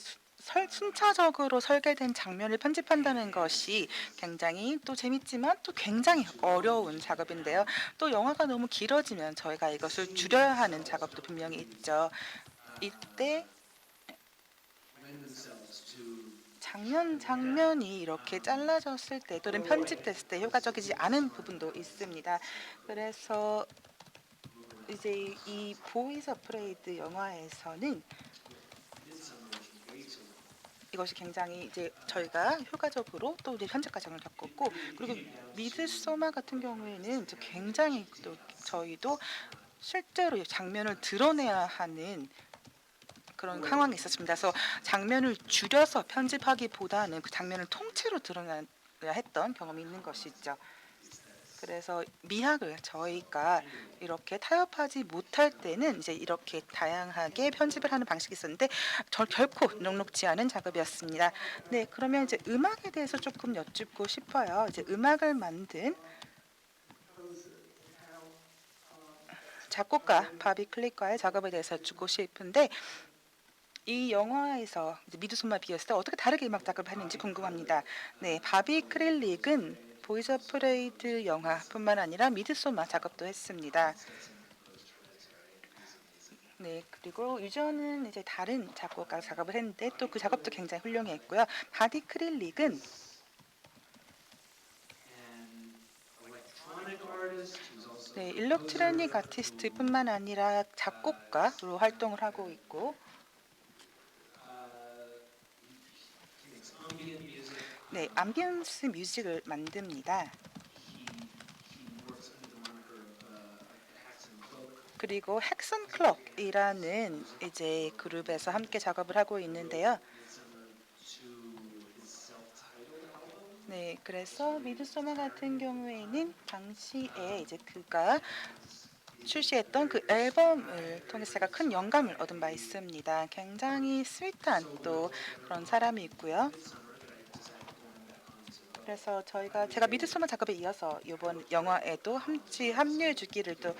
순차적으로 설계된 장면을 편집한다는 것이 굉장히 또 재밌지만 또 굉장히 어려운 작업인데요. 또 영화가 너무 길어지면 저희가 이것을 줄여야 하는 작업도 분명히 있죠. 이때 장면이 이렇게 잘라졌을 때 또는 편집됐을 때 효과적이지 않은 부분도 있습니다. 그래서 이제 이 보이즈 어프레이드 영화에서는 이것이 굉장히 이제 저희가 효과적으로 또 이제 편집 과정을 겪었고, 그리고 미드소마 같은 경우에는 이제 굉장히 또 저희도 실제로 장면을 드러내야 하는 그런 상황이 있었습니다. 그래서 장면을 줄여서 편집하기보다는 그 장면을 통째로 드러내야 했던 경험이 있는 것이죠. 그래서 미학을 저희가 이렇게 타협하지 못할 때는 이제 이렇게 다양하게 편집을 하는 방식이 있었는데 결코 녹록지 않은 작업이었습니다. 네, 그러면 이제 음악에 대해서 조금 여쭙고 싶어요. 이제 음악을 만든 작곡가 바비 클릭과의 작업에 대해서 여쭙고 싶은데, 이 영화에서 이제 미드소마 비었을 때 어떻게 다르게 음악 작업을 했는지 궁금합니다. 네, 바비 크릴릭은 보이즈 오브 프레이드 영화뿐만 아니라 미드소마 작업도 했습니다. 네, 그리고 유저는 이제 다른 작곡가 작업을 했는데 또 그 작업도 굉장히 훌륭했고요. 바비 크릴릭은 네, 일렉트로닉 아티스트뿐만 아니라 작곡가로 활동을 하고 있고, 네, 암비언스 뮤직을 만듭니다. 그리고 헥슨 클럭이라는 이제 그룹에서 함께 작업을 하고 있는데요. 네, 그래서 미드소마 같은 경우에는 당시에 이제 그가 출시했던 그 앨범을 통해서 제가 큰 영감을 얻은 바 있습니다. 굉장히 스윗한 또 그런 사람이 있고요. 그래서 제가 미드소마 작업에 이어서 이번 영화에도 함께 합류해 주기를 또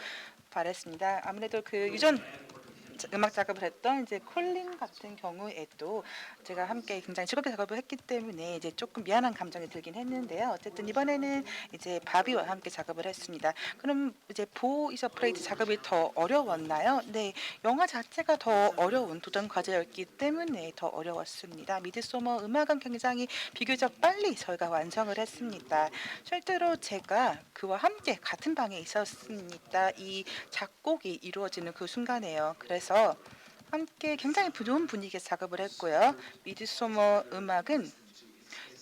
바랬습니다. 아무래도 그 유전 음악 작업을 했던 이제 콜린 같은 경우에도 제가 함께 굉장히 즐겁게 작업을 했기 때문에 이제 조금 미안한 감정이 들긴 했는데요. 어쨌든 이번에는 이제 바비와 함께 작업을 했습니다. 그럼 이제 보 이즈 어프레이드 작업이 더 어려웠나요? 네, 영화 자체가 더 어려운 도전 과제였기 때문에 더 어려웠습니다. 미드소머 음악은 굉장히 비교적 빨리 저희가 완성을 했습니다. 실제로 제가 그와 함께 같은 방에 있었습니다. 이 작곡이 이루어지는 그 순간에요. 그래서 함께 굉장히 좋은 분위기에서 작업을 했고요. 미드소머 음악은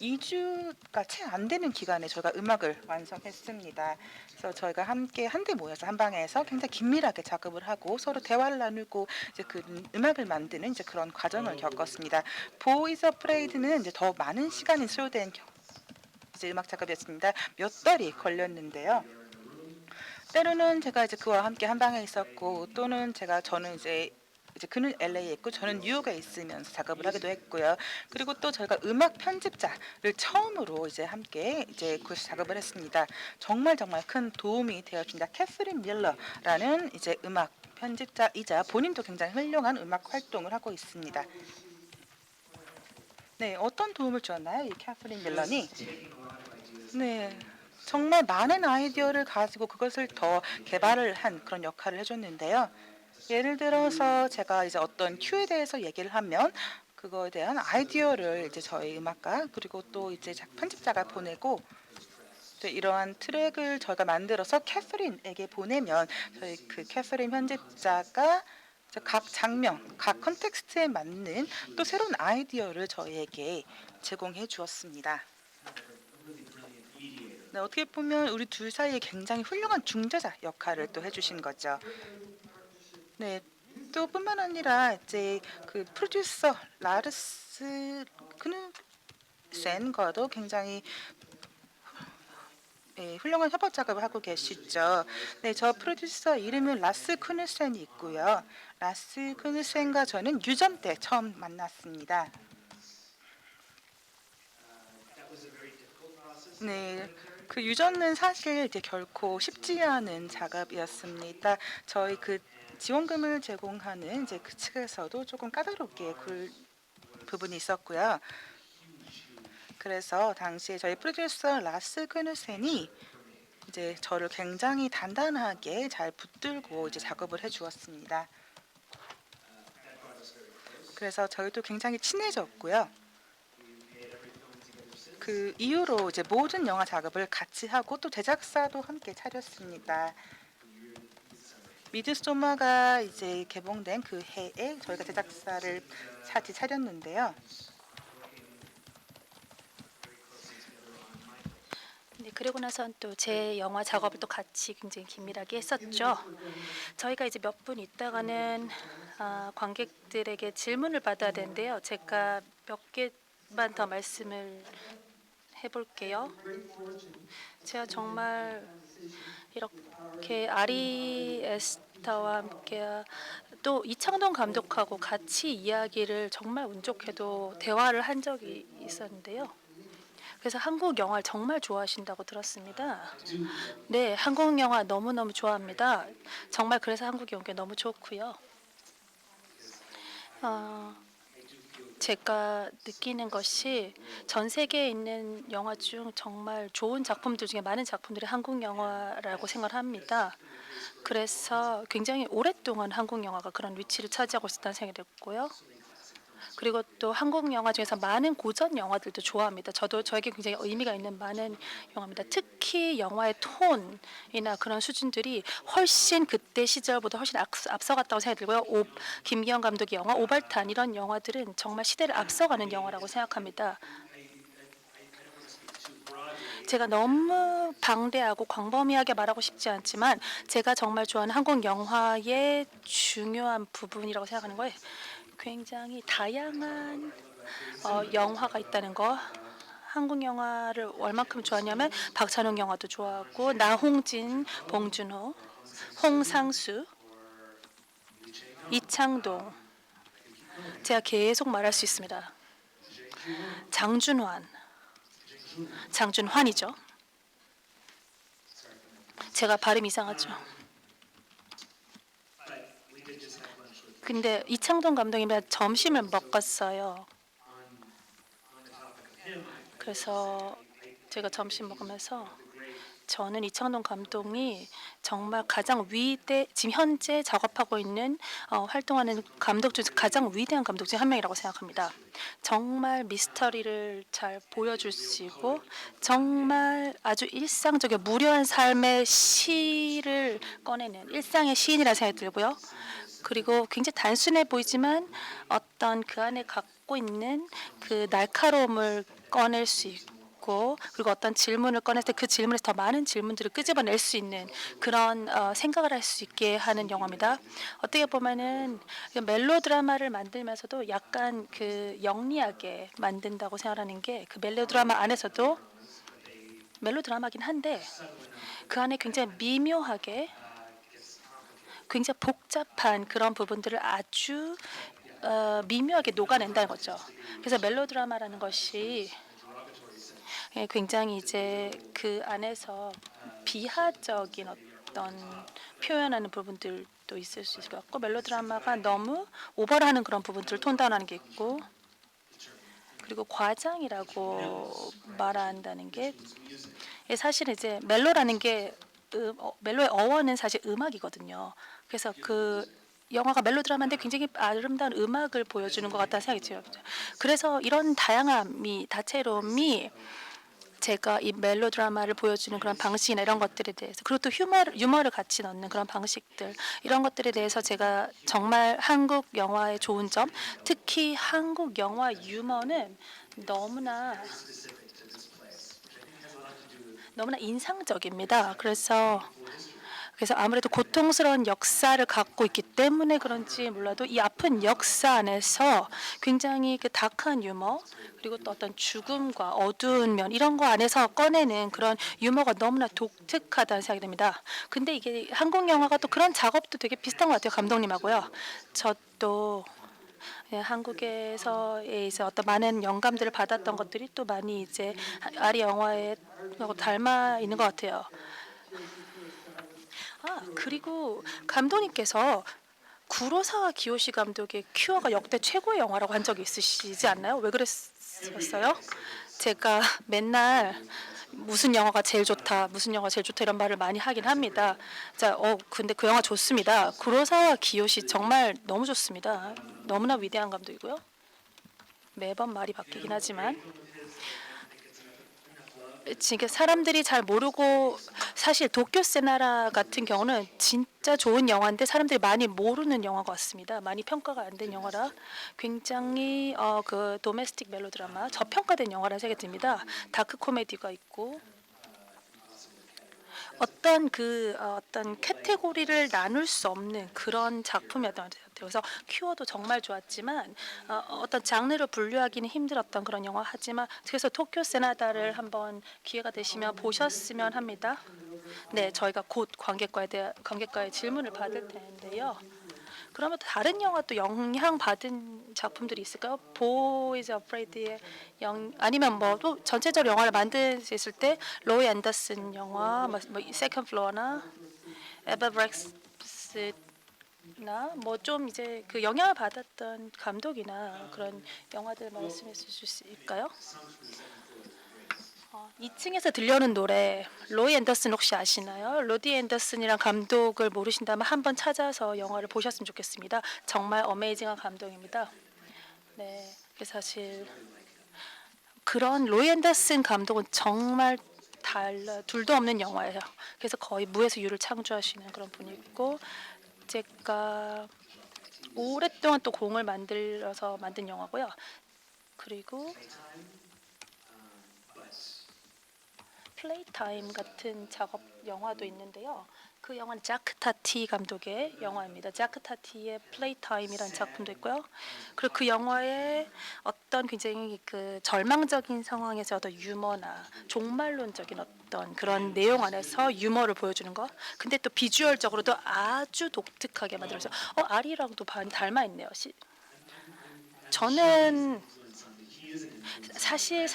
2주가 채 안 되는 기간에 저희가 음악을 완성했습니다. 그래서 저희가 함께 한데 모여서 한 방에서 굉장히 긴밀하게 작업을 하고 서로 대화를 나누고 이제 그 음악을 만드는 이제 그런 과정을 겪었습니다. 보이즈 어프레이드는 이제 더 많은 시간이 소요된 이제 음악 작업이었습니다. 몇 달이 걸렸는데요. 때로는 제가 이제 그와 함께 한 방에 있었고 또는 저는 이제 그는 LA에 있고 저는 뉴욕에 있으면서 작업을 하기도 했고요. 그리고 또 저희가 음악 편집자를 처음으로 이제 함께 이제 그 작업을 했습니다. 정말 정말 큰 도움이 되었습니다. 캐서린 밀러라는 이제 음악 편집자이자 본인도 굉장히 훌륭한 음악 활동을 하고 있습니다. 네, 어떤 도움을 주었나요, 이 캐서린 밀러니? 네, 정말 많은 아이디어를 가지고 그것을 더 개발을 한 그런 역할을 해줬는데요. 예를 들어서 제가 이제 어떤 큐에 대해서 얘기를 하면 그거에 대한 아이디어를 이제 저희 음악가 그리고 또 이제 편집자가 보내고 또 이러한 트랙을 저희가 만들어서 캐서린에게 보내면 저희 그 캐서린 편집자가 이제 각 장면, 각 컨텍스트에 맞는 또 새로운 아이디어를 저희에게 제공해 주었습니다. 네, 어떻게 보면 우리 둘 사이에 굉장히 훌륭한 중재자 역할을 또 해주신 거죠. 네, 또 뿐만 아니라 이제 그 프로듀서 라르스 크누센과도 굉장히 훌륭한 협업 작업을 하고 계시죠. 네, 저 프로듀서 이름은 라스 크누센이 있고요. 라스 크누센과 저는 유전 때 처음 만났습니다. 네, 그 유전은 사실 이제 결코 쉽지 않은 작업이었습니다. 저희 그 지원금을 제공하는 이제 그 측에서도 조금 까다롭게 굴 부분이 있었고요. 그래서 당시에 저희 프로듀서 라스 크누센이 이제 저를 굉장히 단단하게 잘 붙들고 이제 작업을 해 주었습니다. 그래서 저희도 굉장히 친해졌고요. 그 이후로 이제 모든 영화 작업을 같이 하고 또 제작사도 함께 차렸습니다. 미드소마가 이제 개봉된 그 해에 저희가 제작사를 같이 차렸는데요. 네, 그리고 나선 또 제 영화 작업을 또 같이 굉장히 긴밀하게 했었죠. 저희가 이제 몇 분 있다가는 관객들에게 질문을 받아야 되는데요. 제가 몇 개만 더 말씀을 해볼게요. 제가 정말 이렇게 아리 에스타와 함께 또 이창동 감독하고 같이 이야기를 정말 운 좋게도 대화를 한 적이 있었는데요. 그래서 한국 영화를 정말 좋아하신다고 들었습니다. 네, 한국 영화 너무너무 좋아합니다. 정말 그래서 한국에 온 게 너무 좋고요. 제가 느끼는 것이 전 세계에 있는 영화 중 정말 좋은 작품들 중에 많은 작품들이 한국 영화라고 생각합니다. 그래서 굉장히 오랫동안 한국 영화가 그런 위치를 차지하고 있었다는 생각이 들고요. 그리고 또 한국 영화 중에서 많은 고전 영화들도 좋아합니다. 저에게 굉장히 의미가 있는 많은 영화입니다. 특히 영화의 톤이나 그런 수준들이 훨씬 그때 시절보다 훨씬 앞서갔다고 생각이 들고요. 김기현 감독의 영화 오발탄 이런 영화들은 정말 시대를 앞서가는 영화라고 생각합니다. 제가 너무 방대하고 광범위하게 말하고 싶지 않지만 제가 정말 좋아하는 한국 영화의 중요한 부분이라고 생각하는 거예요. 굉장히 다양한 영화가 있다는 거. 한국 영화를 얼만큼 좋아하냐면 박찬욱 영화도 좋아하고 나홍진, 봉준호, 홍상수, 이창동. 제가 계속 말할 수 있습니다. 장준환이죠. 제가 발음 이상하죠. 근데 이창동 감독님이랑 점심을 먹었어요. 그래서 제가 점심 먹으면서 저는 이창동 감독이 정말 가장 지금 현재 작업하고 있는 활동하는 감독 중에서 가장 위대한 감독 중 한 명이라고 생각합니다. 정말 미스터리를 잘 보여주시고 정말 아주 일상적인 무료한 삶의 시를 꺼내는 일상의 시인이라 생각이 들고요. 그리고 굉장히 단순해 보이지만 어떤 그 안에 갖고 있는 그 날카로움을 꺼낼 수 있고 그리고 어떤 질문을 꺼낼 때 그 질문에서 더 많은 질문들을 끄집어낼 수 있는 그런 생각을 할 수 있게 하는 영화입니다. 어떻게 보면은 멜로드라마를 만들면서도 약간 그 영리하게 만든다고 생각하는 게 그 멜로드라마 안에서도 멜로드라마긴 한데 그 안에 굉장히 미묘하게 굉장히 복잡한 그런 부분들을 아주 미묘하게 녹아낸다는 거죠. 그래서 멜로드라마라는 것이 굉장히 이제 그 안에서 비하적인 어떤 표현하는 부분들도 있을 수 있을 것 같고 멜로드라마가 너무 오버하는 그런 부분들을 톤다운하는 게 있고 그리고 과장이라고 말한다는 게 사실은 이제 멜로라는 게 멜로의 어원은 사실 음악이거든요. 그래서 그 영화가 멜로드라마인데 굉장히 아름다운 음악을 보여주는 것 같다는 생각이 들어요. 그래서 이런 다양함이 다채로움이 제가 이 멜로드라마를 보여주는 그런 방식이나 이런 것들에 대해서 그리고 또 유머를 같이 넣는 그런 방식들 이런 것들에 대해서 제가 정말 한국 영화의 좋은 점 특히 한국 영화 유머는 너무나 인상적입니다. 그래서 아무래도 고통스러운 역사를 갖고 있기 때문에 그런지 몰라도 이 아픈 역사 안에서 굉장히 그 다크한 유머 그리고 또 어떤 죽음과 어두운 면 이런 거 안에서 꺼내는 그런 유머가 너무나 독특하다는 생각이 듭니다. 근데 이게 한국 영화가 또 그런 작업도 되게 비슷한 것 같아요. 감독님하고요. 저도 한국에서의 이제 어떤 많은 영감들을 받았던 것들이 또 많이 이제 아리 영화에 닮아 있는 것 같아요. 그리고 감독님께서 구로사와 기요시 감독의 큐어가 역대 최고의 영화라고 한 적이 있으시지 않나요? 왜 그랬었어요? 제가 맨날 무슨 영화가 제일 좋다, 무슨 영화가 제일 좋다 이런 말을 많이 하긴 합니다. 자, 근데 그 영화 좋습니다. 구로사와 기요시 정말 너무 좋습니다. 너무나 위대한 감독이고요. 매번 말이 바뀌긴 하지만 지금 사람들이 잘 모르고 사실 도쿄 세나라 같은 경우는 진짜 좋은 영화인데 사람들이 많이 모르는 영화 같습니다. 많이 평가가 안 된 영화라 굉장히 그 도메스틱 멜로드라마 저평가된 영화라는 생각이 듭니다. 다크 코미디가 있고 어떤 카테고리를 나눌 수 없는 그런 작품이었던 것 같아요. 그래서 큐어도 정말 좋았지만 어떤 장르로 분류하기는 힘들었던 그런 영화 하지만 그래서 도쿄 세나다를 한번 기회가 되시면 보셨으면 합니다. 네, 저희가 곧 관객과의 질문을 받을 텐데요. 그러면 또 다른 영화 또 영향 받은 작품들이 있을까요? 보이즈 어프레이드의 아니면 뭐 또 전체적으로 영화를 만드셨을 때 로이 앤더슨 영화 뭐 세컨드 플로어나 에바 브렉스 나 뭐 좀 이제 그 영향을 받았던 감독이나 그런 영화들 말씀해 주실 수 있을까요? 2층에서 들려오는 노래 로이 앤더슨 혹시 아시나요? 로디 앤더슨이란 감독을 모르신다면 한번 찾아서 영화를 보셨으면 좋겠습니다. 정말 어메이징한 감독입니다. 네, 사실 그런 로이 앤더슨 감독은 정말 둘도 없는 영화예요. 그래서 거의 무에서 유를 창조하시는 그런 분이 있고 제가 오랫동안 또 공을 만들어서 만든 영화고요. 그리고 플레이타임 같은 작업 영화도 있는데요. 그 영화는 자크 타티 감독의 영화입니다. 자크 타티의 플레이타임이라는 작품도 있고요. 그리고 그 영화의 어떤 굉장히 그 절망적인 상황에서 어떤 유머나 종말론적인 어떤 그런 내용 안에서 유머를 보여주는 거. 근데 또 비주얼적으로도 아주 독특하게 만들어서 아리랑도 닮아 있네요. 저는 사실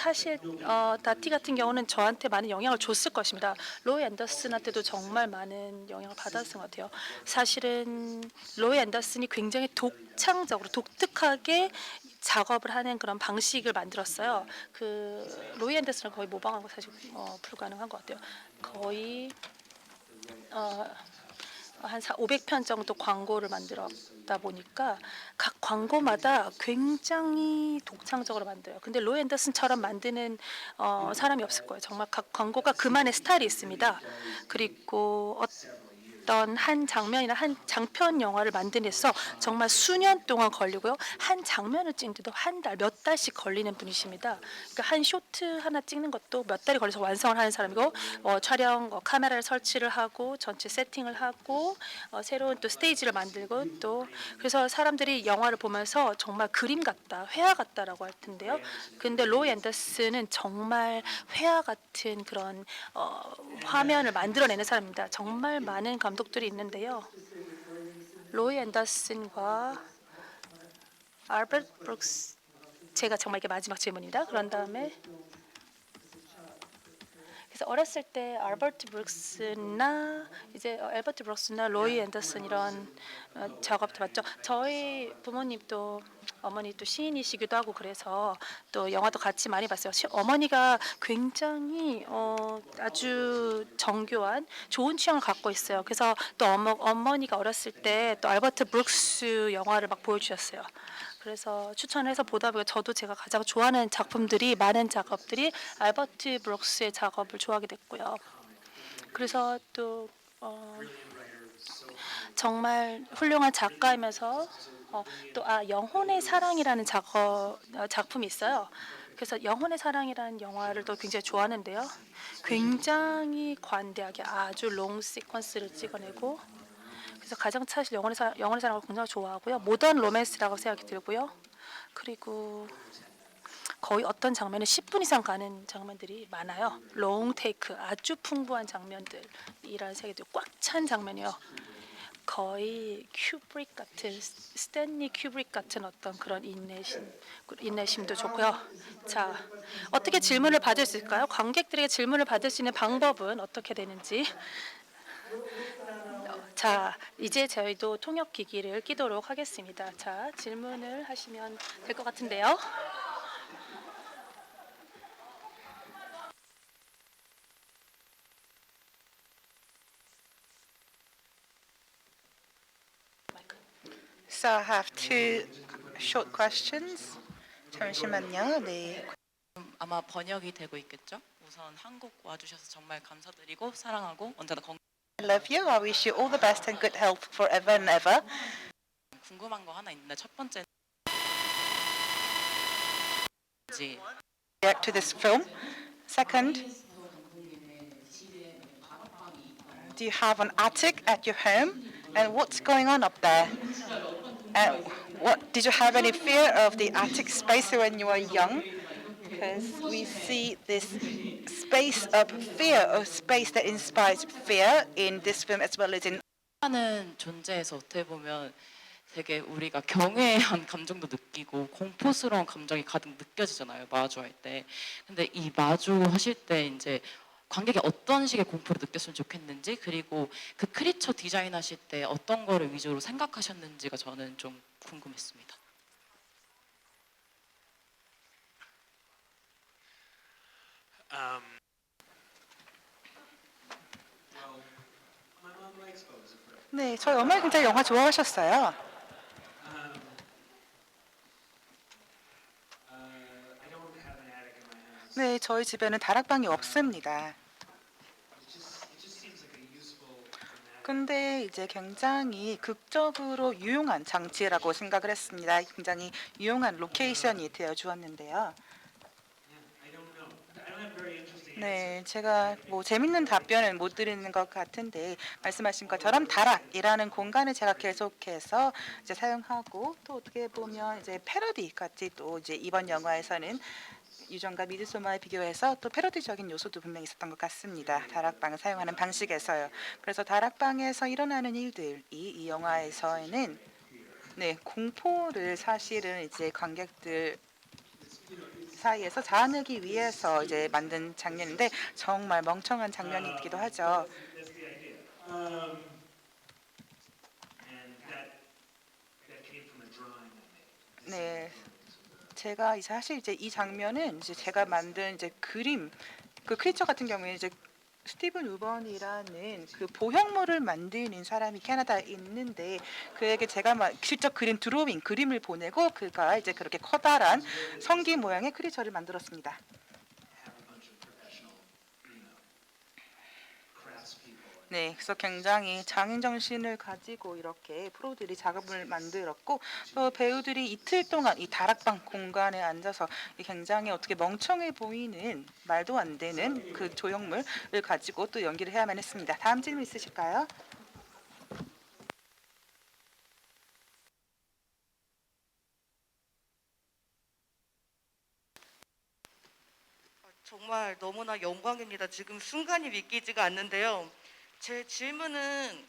다티 같은 경우는 저한테 많은 영향을 줬을 것입니다. 로이 앤더슨한테도 정말 많은 영향을 받았을 것 같아요. 사실은 로이 앤더슨이 굉장히 독창적으로 독특하게 작업을 하는 그런 방식을 만들었어요. 그 로이 앤더슨을 거의 모방한 거 사실 불가능한 것 같아요. 거의 어, 한 500편 정도 광고를 만들었다 보니까 각 광고마다 굉장히 독창적으로 만들어요. 근데 로이 앤더슨처럼 만드는 사람이 없을 거예요. 정말 각 광고가 그만의 스타일이 있습니다. 그리고 어떤 한 장면이나 한 장편 영화를 만드는데서 정말 수년 동안 걸리고요. 한 장면을 찍는데도 한 달, 몇 달씩 걸리는 분이십니다. 그러니까 한 쇼트 하나 찍는 것도 몇 달이 걸려서 완성을 하는 사람이고 촬영 카메라를 설치를 하고 전체 세팅을 하고 새로운 또 스테이지를 만들고 또 그래서 사람들이 영화를 보면서 정말 그림 같다, 회화 같다라고 할 텐데요. 근데 로이 앤더슨은 정말 회화 같은 그런 화면을 만들어내는 사람입니다. 정말 많은 감독들이 있는데요. 로이 앤더슨과 알버트 브룩스 제가 정말 이게 마지막 질문입니다. 그런 다음에 그래서 어렸을 때 알버트 브룩스나 로이 앤더슨 이런 작업도 봤죠. 저희 부모님도 어머니 또 시인이시기도 하고 그래서 또 영화도 같이 많이 봤어요. 어머니가 굉장히 아주 정교한 좋은 취향을 갖고 있어요. 그래서 또 어머니가 어렸을 때 또 알버트 브룩스 영화를 막 보여주셨어요. 그래서 추천해서 보다 보니까 저도 제가 가장 좋아하는 작품들이 많은 작업들이 알버트 브룩스의 작업을 좋아하게 됐고요. 그래서 또 정말 훌륭한 작가이면서 영혼의 사랑이라는 작품이 있어요. 그래서 영혼의 사랑이라는 영화를 또 굉장히 좋아하는데요. 굉장히 관대하게 아주 롱 시퀀스를 찍어내고 그래서 가장 사실 영혼의 사랑을 굉장히 좋아하고요. 모던 로맨스라고 생각이 들고요. 그리고 거의 어떤 장면은 10분 이상 가는 장면들이 많아요. 롱 테이크 아주 풍부한 장면들이라는 생각이 들고 꽉 찬 장면이요. 거의 스탠리 큐브릭 같은 어떤 그런 인내심도 좋고요. 자, 어떻게 질문을 받을 수 있을까요? 관객들에게 질문을 받을 수 있는 방법은 어떻게 되는지. 자, 이제 저희도 통역 기기를 끼도록 하겠습니다. 자, 질문을 하시면 될 것 같은데요. So I have two short questions. 잠시만요. 네. 아마 번역이 되고 있겠죠? 우선 한국 와주셔서 정말 감사드리고 사랑하고 언제나 I love you. I wish you all the best and good health forever and ever. 궁금한 거 하나 있는데 첫 번째는 React to this film. Second, do you have an attic at your home? And what's going on up there? And what did you have any fear of the attic space when you were young? Because we see this space of fear, or space that inspires fear in this film as well as in 하는 존재에서 어떻게 보면 되게 우리가 경외한 감정도 느끼고 공포스러운 감정이 가득 느껴지잖아요, 마주할 때. 근데 이 마주하실 때 이제 관객이 어떤 식의 공포를 느꼈으면 좋겠는지, 그리고 그 크리처 디자인하실 때 어떤 거를 위주로 생각하셨는지가 저는 좀 궁금했습니다. 네, 저희 어머니 굉장히 영화 좋아하셨어요. 네, 저희 집에는 다락방이 없습니다. 근데 이제 굉장히 극적으로 유용한 장치라고 생각을 했습니다. 굉장히 유용한 로케이션이 되어 주었는데요. 네, 제가 뭐 재밌는 답변은 못 드리는 것 같은데 말씀하신 것처럼 다락이라는 공간을 제가 계속해서 이제 사용하고 또 어떻게 보면 이제 패러디 같이 또 이제 이번 영화에서는 유전과 미드소마에 비교해서 또 패러디적인 요소도 분명히 있었던 것 같습니다. 다락방을 사용하는 방식에서요. 그래서 다락방에서 일어나는 일들이 이 영화에서는 네, 공포를 사실은 이제 관객들 사이에서 자아내기 위해서 이제 만든 장면인데 정말 멍청한 장면이기도 하죠. 네, 제가 이제 사실 이제 이 장면은 이제 제가 만든 이제 그림 그 크리처 같은 경우에 이제 스티븐 우번이라는 그 보형물을 만드는 사람이 캐나다에 있는데 그에게 제가 직접 그린 드로잉 그림을 보내고 그가 이제 그렇게 커다란 성기 모양의 크리처를 만들었습니다. 네, 그래서 굉장히 장인 정신을 가지고 이렇게 프로들이 작업을 만들었고 또 배우들이 이틀 동안 이 다락방 공간에 앉아서 굉장히 어떻게 멍청해 보이는 말도 안 되는 그 조형물을 가지고 또 연기를 해야만 했습니다. 다음 질문 있으실까요? 정말 너무나 영광입니다. 지금 순간이 믿기지가 않는데요. 제 질문은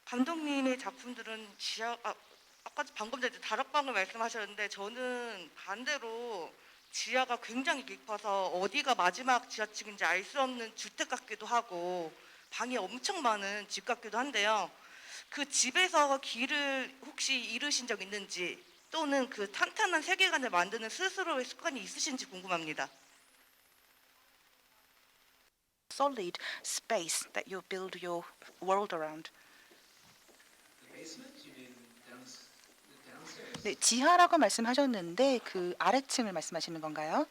감독님의 작품들은 아까 방금 전에 다락방을 말씀하셨는데 저는 반대로 지하가 굉장히 깊어서 어디가 마지막 지하층인지 알 수 없는 주택 같기도 하고 방이 엄청 많은 집 같기도 한데요. 그 집에서 길을 혹시 잃으신 적 있는지 또는 그 탄탄한 세계관을 만드는 스스로의 습관이 있으신지 궁금합니다. Solid space that you build your world around. 네, 지하라고 말씀하셨는데 그 아래층을 말씀하시는 건가요?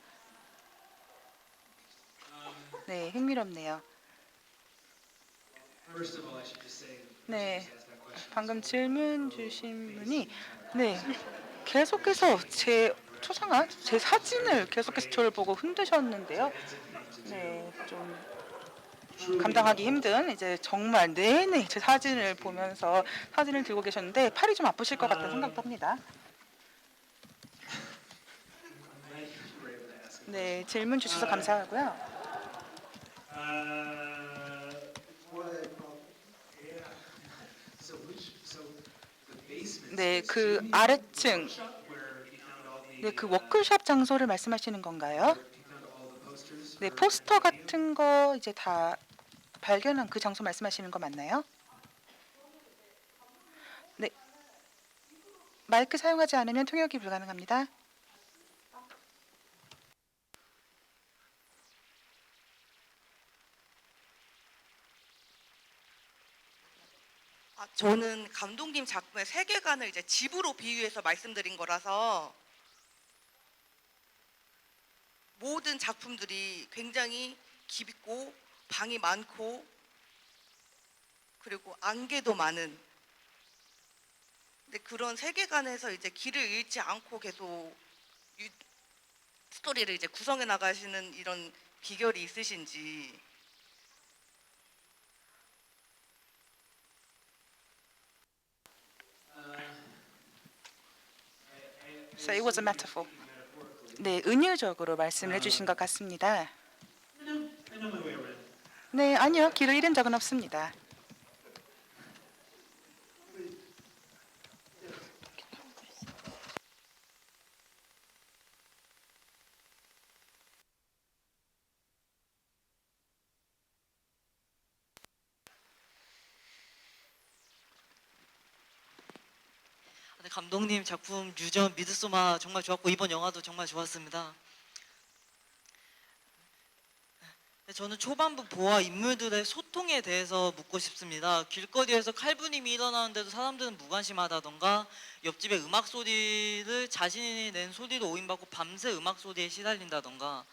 네, 흥미롭네요. 네, 방금 질문 주신 분이 네, 계속해서 제 초상화, 제 사진을 계속해서 저를 보고 흔드셨는데요. 네, 좀 감당하기 힘든 이제 정말 내내 제 사진을 보면서 사진을 들고 계셨는데 팔이 좀 아프실 것 같다는 생각도 합니다. 네, 질문 주셔서 감사하고요. 네, 그 아래층, 네, 그 워크숍 장소를 말씀하시는 건가요? 네, 포스터 같은 거 이제 다 발견한 그 장소 말씀하시는 거 맞나요? 네, 마이크 사용하지 않으면 통역이 불가능합니다. 저는 감독님 작품의 세계관을 이제 집으로 비유해서 말씀드린 거라서 모든 작품들이 굉장히 깊고 방이 많고 그리고 안개도 많은 근데 그런 세계관에서 이제 길을 잃지 않고 계속 스토리를 이제 구성해 나가시는 이런 비결이 있으신지. So it was a metaphor. 네, 은유적으로 말씀을 해주신 것 같습니다. 네, 아니요, 길을 잃은 적은 없습니다. 감독님 작품 유전 미드소마 정말 좋았고 이번 영화도 정말 좋았습니다. 저는 초반부 보아 인물들의 소통에 대해서 묻고 싶습니다. 길거리에서 칼부림이 일어나는데도 사람들은 무관심하다던가 옆집의 음악 소리를 자신이 낸 소리로 오인받고 밤새 음악 소리에 시달린다던가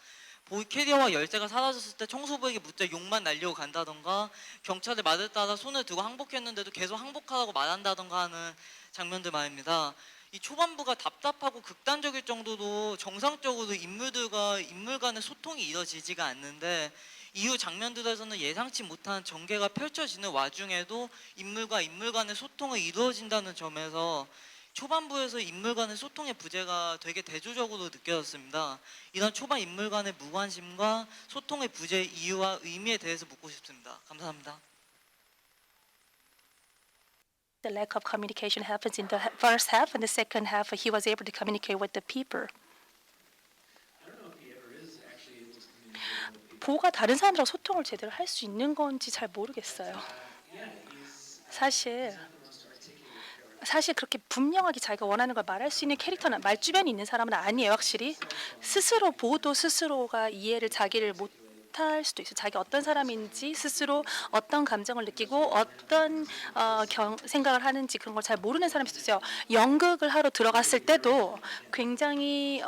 보이 캐리어와 열쇠가 사라졌을 때 청소부에게 묻자 욕만 날리고 간다던가 경찰의 말을 따라 손을 들고 항복했는데도 계속 항복하라고 말한다던가 하는 장면들 말입니다. 이 초반부가 답답하고 극단적일 정도로 정상적으로 인물 간의 소통이 이뤄지지가 않는데 이후 장면들에서는 예상치 못한 전개가 펼쳐지는 와중에도 인물과 인물 간의 소통이 이루어진다는 점에서 초반부에서 인물 간의 소통의 부재가 되게 대조적으로 느껴졌습니다. 이런 초반 인물 간의 무관심과 소통의 부재 이유와 의미에 대해서 묻고 싶습니다. 감사합니다. The lack of communication happens in the first half, and the second half he was able to communicate with the people. 보가 다른 사람들하고 소통을 제대로 할 수 있는 건지 잘 모르겠어요. 사실 그렇게 분명하게 자기가 원하는 걸 말할 수 있는 캐릭터는 말주변에 있는 사람은 아니에요. 확실히 스스로 보도 스스로가 이해를 자기를 못할 수도 있어요. 자기 어떤 사람인지 스스로 어떤 감정을 느끼고 어떤 생각을 하는지 그런 걸 잘 모르는 사람이 있어요. 연극을 하러 들어갔을 때도 굉장히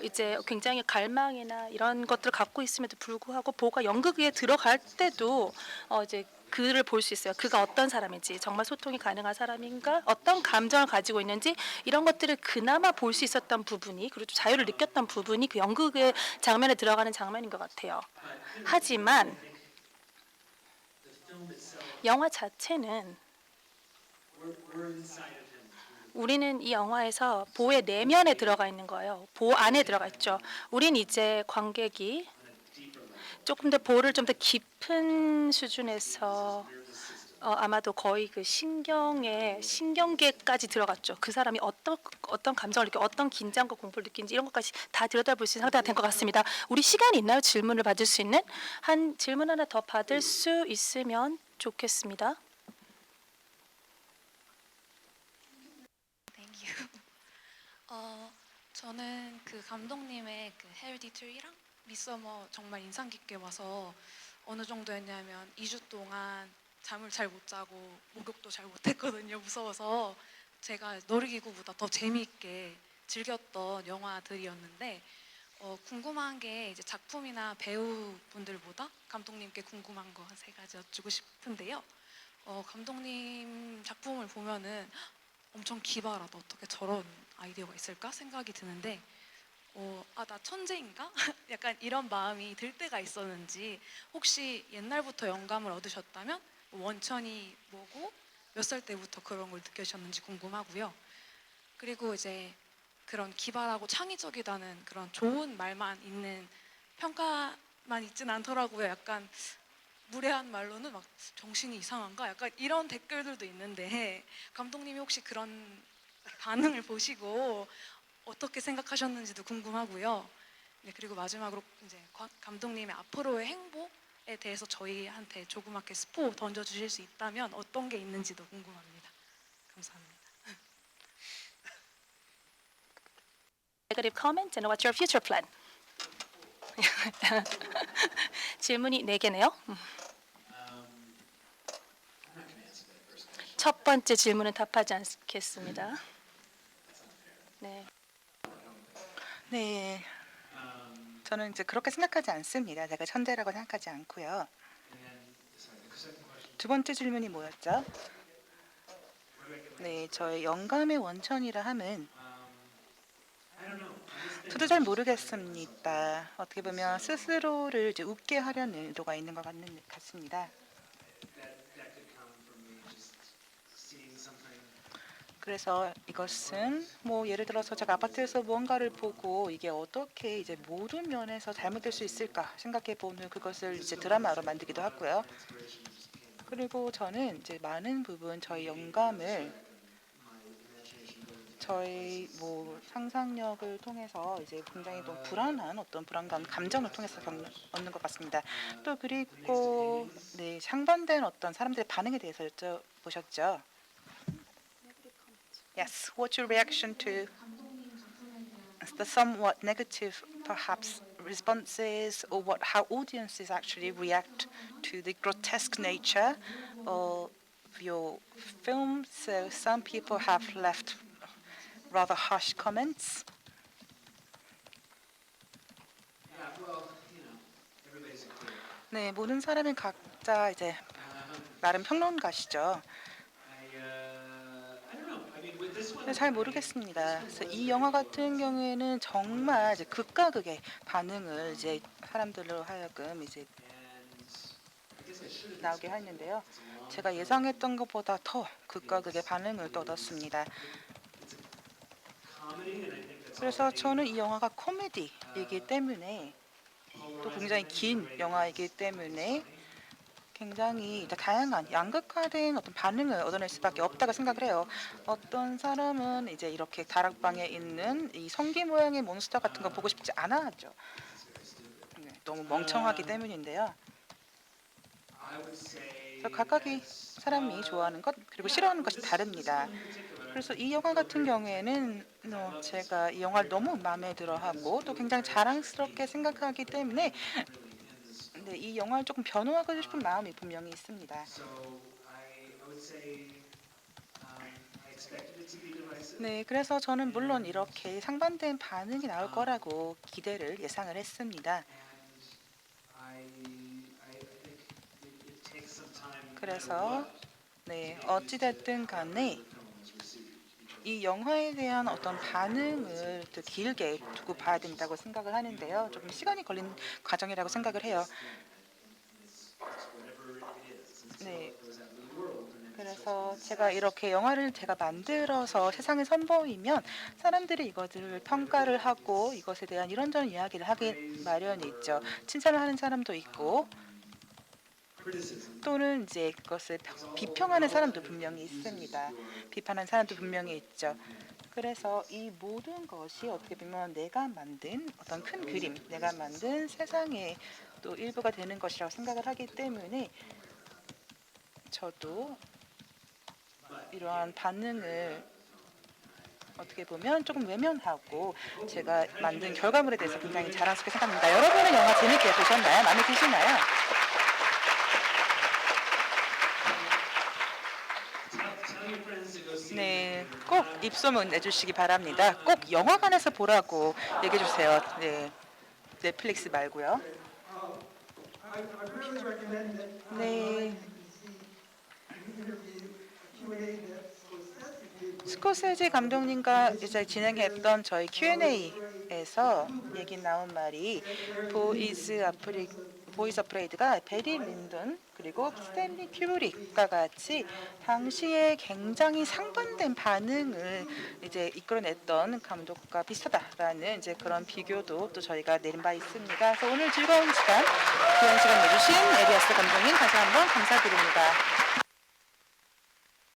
이제 굉장히 갈망이나 이런 것들을 갖고 있음에도 불구하고 보가 연극에 들어갈 때도 이제 그를 볼 수 있어요. 그가 어떤 사람인지, 정말 소통이 가능한 사람인가, 어떤 감정을 가지고 있는지 이런 것들을 그나마 볼 수 있었던 부분이, 그리고 자유를 느꼈던 부분이 그 연극의 장면에 들어가는 장면인 것 같아요. 하지만 영화 자체는 우리는 이 영화에서 보의 내면에 들어가 있는 거예요. 보 안에 들어가 있죠. 우린 이제 관객이 조금 더 보를 좀 더 깊은 수준에서 아마도 거의 그 신경계까지 들어갔죠. 그 사람이 어떤 감정을 느끼고 어떤 긴장과 공포를 느끼는지 이런 것까지 다 들여다볼 수 있는 상태가 된 것 같습니다. 우리 시간이 있나요? 질문을 받을 수 있는 한 질문 하나 더 받을 수 있으면 좋겠습니다. Thank you. 저는 그 감독님의 그 헤리디터리랑 미서머 정말 인상 깊게 봐서 어느 정도였냐면 2주 동안 잠을 잘 못 자고 목욕도 잘 못했거든요. 무서워서 제가 놀이기구보다 더 재미있게 즐겼던 영화들이었는데 궁금한 게 이제 작품이나 배우분들보다 감독님께 궁금한 거 한 세 가지 여쭈고 싶은데요. 감독님 작품을 보면은 엄청 기발하다. 어떻게 저런 아이디어가 있을까 생각이 드는데 나 천재인가? 약간 이런 마음이 들 때가 있었는지 혹시 옛날부터 영감을 얻으셨다면 원천이 뭐고 몇 살 때부터 그런 걸 느끼셨는지 궁금하고요. 그리고 이제 그런 기발하고 창의적이다는 그런 좋은 말만 있는 평가만 있진 않더라고요. 약간 무례한 말로는 막 정신이 이상한가? 약간 이런 댓글들도 있는데 감독님이 혹시 그런 반응을 보시고 어떻게 생각하셨는지도 궁금하고요. 네, 그리고 마지막으로 이제 감독님의 앞으로의 행보에 대해서 저희한테 조그맣게 스포 던져주실 수 있다면 어떤 게 있는지도 궁금합니다. 감사합니다. Negative comment and what's your future plan? 질문이 4개네요. 첫 번째 질문은 답하지 않겠습니다. 네. 네. 저는 이제 그렇게 생각하지 않습니다. 제가 천재라고 생각하지 않고요. 두 번째 질문이 뭐였죠? 네, 저의 영감의 원천이라 함은 저도 잘 모르겠습니다. 어떻게 보면 스스로를 이제 웃게 하려는 의도가 있는 것 같습니다. 그래서 이것은 뭐 예를 들어서 제가 아파트에서 무언가를 보고 이게 어떻게 이제 모든 면에서 잘못될 수 있을까 생각해 보는 그것을 이제 드라마로 만들기도 하고요. 그리고 저는 이제 많은 부분 저희 영감을 저희 뭐 상상력을 통해서 이제 굉장히 또 불안한 어떤 불안감 감정을 통해서 얻는 것 같습니다. 또 그리고 네 상반된 어떤 사람들의 반응에 대해서 여쭤보셨죠. Yes, what's your reaction to the somewhat negative, perhaps, responses, or how audiences actually react to the grotesque nature of your film? So some people have left rather harsh comments. 네, 모든 사람이 각자 이제 나름 평론가시죠. 잘 모르겠습니다. 그래서 이 영화 같은 경우에는 정말 이제 극과 극의 반응을 이제 사람들로 하여금 이제 나오게 했는데요. 제가 예상했던 것보다 더 극과 극의 반응을 또 얻었습니다. 그래서 저는 이 영화가 코미디이기 때문에 또 굉장히 긴 영화이기 때문에 굉장히 다양한 양극화된 어떤 반응을 얻어낼 수밖에 없다고 생각을 해요. 어떤 사람은 이제 이렇게 다락방에 있는 이 성기 모양의 몬스터 같은 거 보고 싶지 않아 하죠. 네, 너무 멍청하기 때문인데요. 그래서 각각의 사람이 좋아하는 것 그리고 싫어하는 것이 다릅니다. 그래서 이 영화 같은 경우에는 제가 이 영화를 너무 마음에 들어하고 또 굉장히 자랑스럽게 생각하기 때문에 이 영화를 조금 변호하고 싶은 마음이 분명히 있습니다. 네, 그래서 저는 물론 이렇게 상반된 반응이 나올 거라고 기대를 예상을 했습니다. 그래서 네, 어찌됐든 간에 이 영화에 대한 어떤 반응을 또 길게 두고 봐야 된다고 생각을 하는데요. 조금 시간이 걸린 과정이라고 생각을 해요. 네. 그래서 제가 이렇게 영화를 제가 만들어서 세상에 선보이면 사람들이 이것을 평가를 하고 이것에 대한 이런저런 이야기를 하기 마련이 있죠. 칭찬을 하는 사람도 있고 또는 이제 그것을 비평하는 사람도 분명히 있습니다. 비판하는 사람도 분명히 있죠. 그래서 이 모든 것이 어떻게 보면 내가 만든 어떤 큰 그림, 내가 만든 세상의 또 일부가 되는 것이라고 생각을 하기 때문에 저도 이러한 반응을 어떻게 보면 조금 외면하고 제가 만든 결과물에 대해서 굉장히 자랑스럽게 생각합니다. 여러분은 영화 재밌게 보셨나요? 마음에 드시나요? 네, 꼭 입소문 내주시기 바랍니다. 꼭 영화관에서 보라고 얘기해 주세요. 네, 넷플릭스 말고요. 네. 스코세지 감독님과 이제 진행했던 저희 Q&A에서 얘기 나온 말이 보이즈 어프레이드가 베리 린돈 그리고 스탠리 큐브릭과 같이 당시에 굉장히 상반된 반응을 이제 이끌어냈던 감독과 비슷하다라는 이제 그런 비교도 또 저희가 내린 바 있습니다. 그래서 오늘 즐거운 시간, 귀한 시간 내주신 에리아스 감독님 다시 한번 감사드립니다.